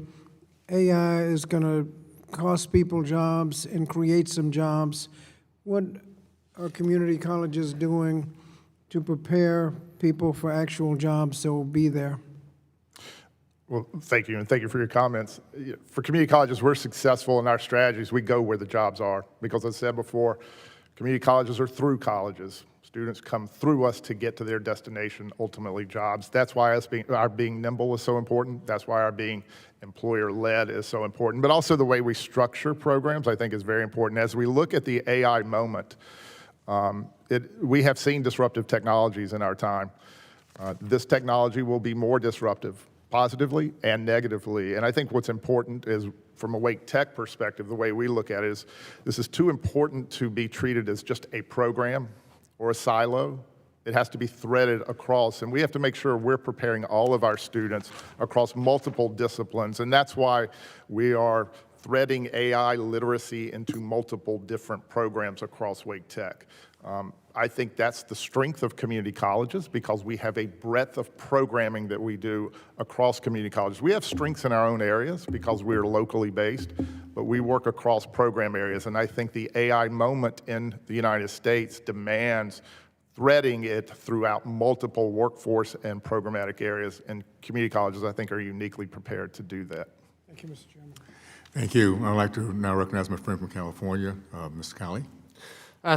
AI is going to cost people jobs and create some jobs. What are community colleges doing to prepare people for actual jobs that will be there? Well, thank you, and thank you for your comments. For community colleges, we're successful in our strategies. We go where the jobs are, because as I said before, community colleges are through colleges. Students come through us to get to their destination, ultimately jobs. That's why our being nimble is so important. That's why our being employer-led is so important. But also the way we structure programs, I think, is very important. As we look at the AI moment, we have seen disruptive technologies in our time. This technology will be more disruptive, positively and negatively. And I think what's important is, from a Wake Tech perspective, the way we look at it is, this is too important to be treated as just a program or a silo. It has to be threaded across, and we have to make sure we're preparing all of our students across multiple disciplines. And that's why we are threading AI literacy into multiple different programs across Wake Tech. I think that's the strength of community colleges because we have a breadth of programming that we do across community colleges. We have strengths in our own areas because we are locally based, but we work across program areas. And I think the AI moment in the United States demands threading it throughout multiple workforce and programmatic areas. And community colleges, I think, are uniquely prepared to do that. Thank you, Mr. Chairman. Thank you. I'd like to now recognize my friend from California, Mr. Colley.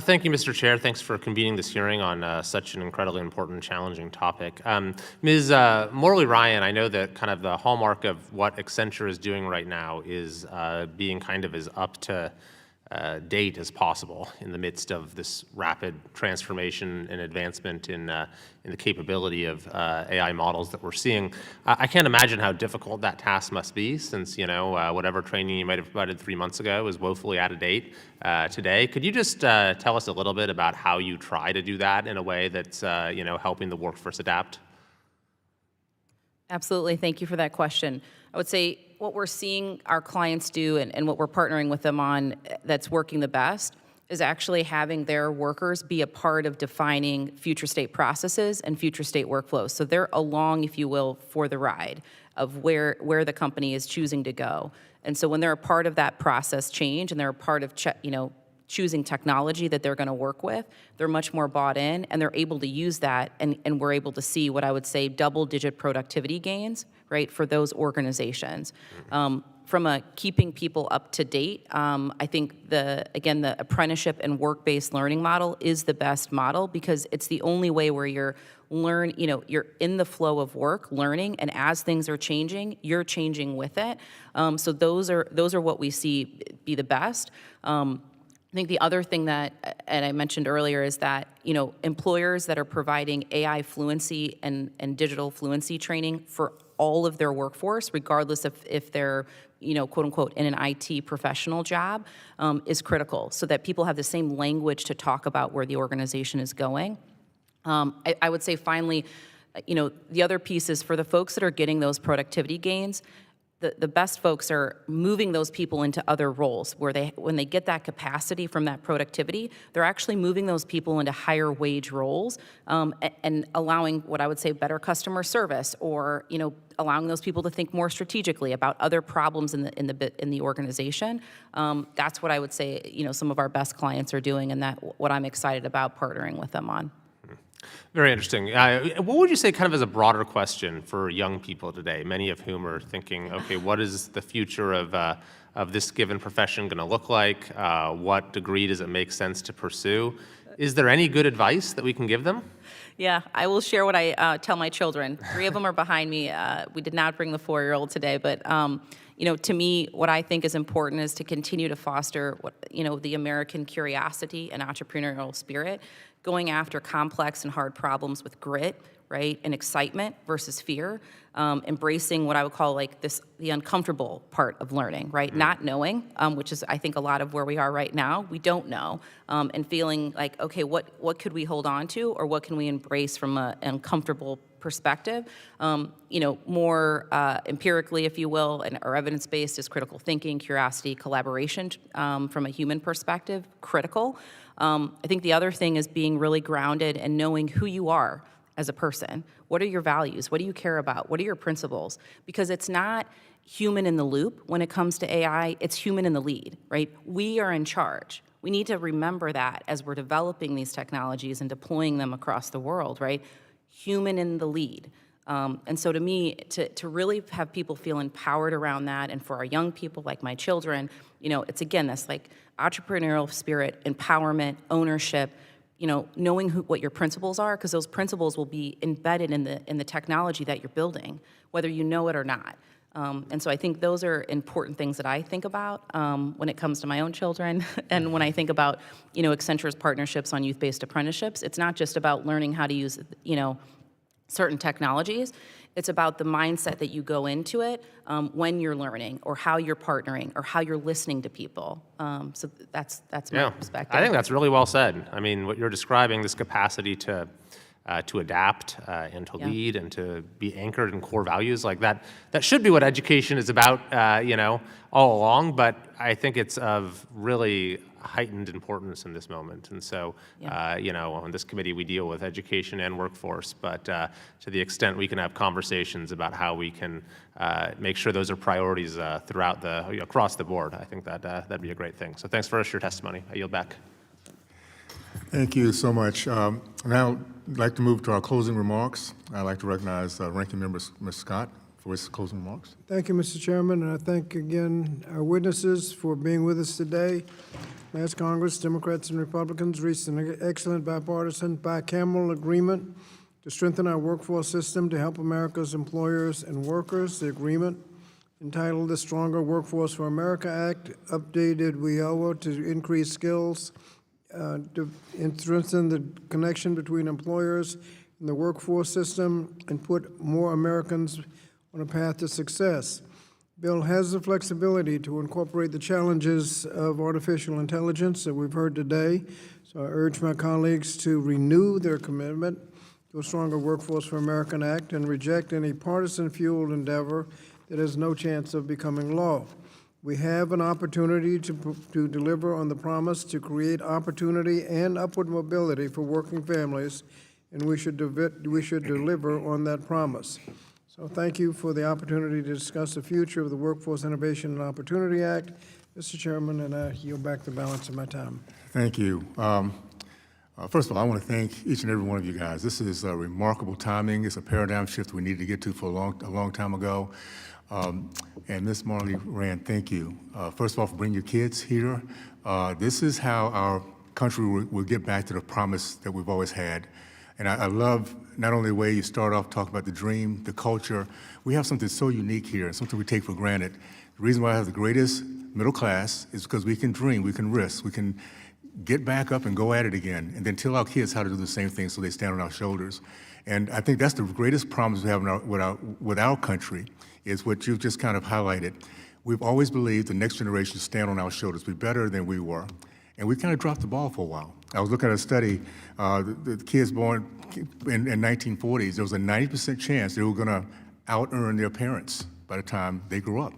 Thank you, Mr. Chair. Thanks for convening this hearing on such an incredibly important and challenging topic. Ms. Morley Ryan, I know that kind of the hallmark of what Accenture is doing right now is being kind of as up to date as possible in the midst of this rapid transformation and advancement in the capability of AI models that we're seeing. I can't imagine how difficult that task must be since, whatever training you might have provided 3 months ago is woefully out of date today. Could you just tell us a little bit about how you try to do that in a way that's, helping the workforce adapt? Absolutely. Thank you for that question. I would say what we're seeing our clients do and what we're partnering with them on that's working the best is actually having their workers be a part of defining future state processes and future state workflows. So they're along, if you will, for the ride of where the company is choosing to go. And so when they're a part of that process change and they're a part of choosing technology that they're going to work with, they're much more bought in and they're able to use that and we're able to see what I would say double-digit productivity gains, right, for those organizations. From a keeping people up to date, I think the apprenticeship and work-based learning model is the best model because it's the only way where you're in the flow of work, learning, and as things are changing, you're changing with it. So those are what we see be the best. I think the other thing that, and I mentioned earlier, is that employers that are providing AI fluency and digital fluency training for all of their workforce, regardless of if they're quote unquote in an IT professional job, is critical, so that people have the same language to talk about where the organization is going. I would say finally, the other piece is for the folks that are getting those productivity gains. The best folks are moving those people into other roles where when they get that capacity from that productivity, they're actually moving those people into higher wage roles and allowing what I would say better customer service, or allowing those people to think more strategically about other problems in the organization. That's what I would say some of our best clients are doing, and that what I'm excited about partnering with them on. Very interesting. What would you say kind of as a broader question for young people today, many of whom are thinking, okay, what is the future of this given profession going to look like? What degree does it make sense to pursue? Is there any good advice that we can give them? Yeah, I will share what I tell my children. 3 of them are behind me. We did not bring the 4-year-old today, but to me, what I think is important is to continue to foster the American curiosity and entrepreneurial spirit, going after complex and hard problems with grit, right, and excitement versus fear, embracing what I would call the uncomfortable part of learning, right, not knowing, which is I think a lot of where we are right now. We don't know, and feeling like, okay, what could we hold on to, or what can we embrace from an uncomfortable perspective, more empirically, if you will, or evidence-based is critical thinking, curiosity, collaboration from a human perspective, critical. I think the other thing is being really grounded and knowing who you are as a person. What are your values? What do you care about? What are your principles? Because it's not human in the loop when it comes to AI, it's human in the lead, right? We are in charge. We need to remember that as we're developing these technologies and deploying them across the world, right? Human in the lead. And so to me, to really have people feel empowered around that, and for our young people like my children, it's again, this entrepreneurial spirit, empowerment, ownership, knowing what your principles are, because those principles will be embedded in the technology that you're building, whether you know it or not. And so I think those are important things that I think about when it comes to my own children, and when I think about Accenture's partnerships on youth-based apprenticeships. It's not just about learning how to use certain technologies. It's about the mindset that you go into it when you're learning, or how you're partnering, or how you're listening to people. So that's my perspective. I think that's really well said. I mean, what you're describing, this capacity to to adapt and to Yeah. lead and to be anchored in core values like that. That should be what education is about, all along. But I think it's of really heightened importance in this moment. And so, on this committee, we deal with education and workforce. But to the extent we can have conversations about how we can make sure those are priorities throughout across the board, I think that'd be a great thing. So thanks for your testimony. I yield back. Thank you so much. Now, I'd like to move to our closing remarks. I'd like to recognize Ranking Member Ms. Scott for his closing remarks. Thank you, Mr. Chairman, and I thank again our witnesses for being with us today. Last Congress, Democrats and Republicans reached an excellent bipartisan, bicameral agreement to strengthen our workforce system to help America's employers and workers. The agreement, entitled the Stronger Workforce for America Act, updated WIOA to increase skills, to strengthen the connection between employers and the workforce system, and put more Americans on a path to success. Bill has the flexibility to incorporate the challenges of artificial intelligence that we've heard today. So I urge my colleagues to renew their commitment to a Stronger Workforce for America Act and reject any partisan-fueled endeavor that has no chance of becoming law. We have an opportunity to deliver on the promise to create opportunity and upward mobility for working families, and we should deliver on that promise. So thank you for the opportunity to discuss the future of the Workforce Innovation and Opportunity Act. Mr. Chairman, and I yield back the balance of my time. Thank you. First of all, I want to thank each and every one of you guys. This is remarkable timing. It's a paradigm shift we needed to get to for a long time ago. And Ms. Morley Rand, thank you. First of all, for bringing your kids here. This is how our country will get back to the promise that we've always had. And I love not only the way you start off talking about the dream, the culture. We have something so unique here and something we take for granted. The reason why I have the greatest middle class is because we can dream, we can risk, we can get back up and go at it again, and then tell our kids how to do the same thing so they stand on our shoulders. And I think that's the greatest promise we have with our country, is what you've just kind of highlighted. We've always believed the next generation should stand on our shoulders, be better than we were. And we kind of dropped the ball for a while. I was looking at a study, the kids born in 1940s, there was a 90% chance they were gonna out-earn their parents by the time they grew up.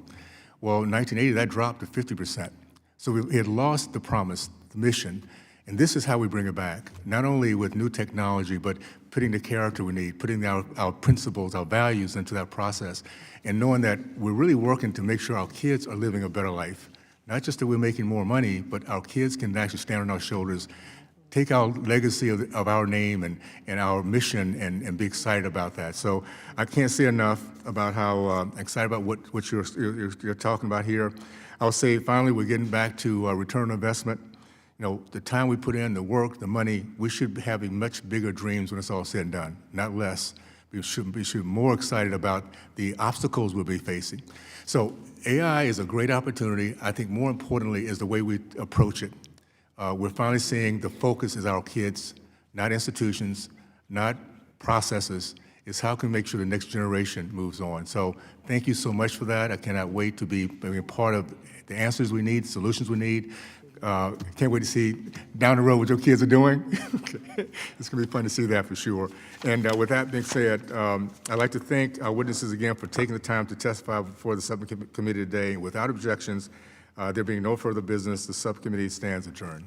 Well, in 1980, that dropped to 50%. So we had lost the promise, the mission, and this is how we bring it back, not only with new technology, but putting the character we need, putting our principles, our values into that process, and knowing that we're really working to make sure our kids are living a better life. Not just that we're making more money, but our kids can actually stand on our shoulders, take our legacy of our name and our mission and be excited about that. So I can't say enough about how excited about what you're talking about here. I'll say finally, we're getting back to return on investment. You know, the time we put in, the work, the money, we should be having much bigger dreams when it's all said and done, not less. We should be more excited about the obstacles we'll be facing. So AI is a great opportunity. I think more importantly is the way we approach it. We're finally seeing the focus is our kids, not institutions, not processes. It's how can we make sure the next generation moves on. So thank you so much for that. I cannot wait to be a part of the answers we need, solutions we need. Can't wait to see down the road what your kids are doing. It's going to be fun to see that for sure. And with that being said, I'd like to thank our witnesses again for taking the time to testify before the subcommittee today. Without objections, there being no further business, the subcommittee stands adjourned.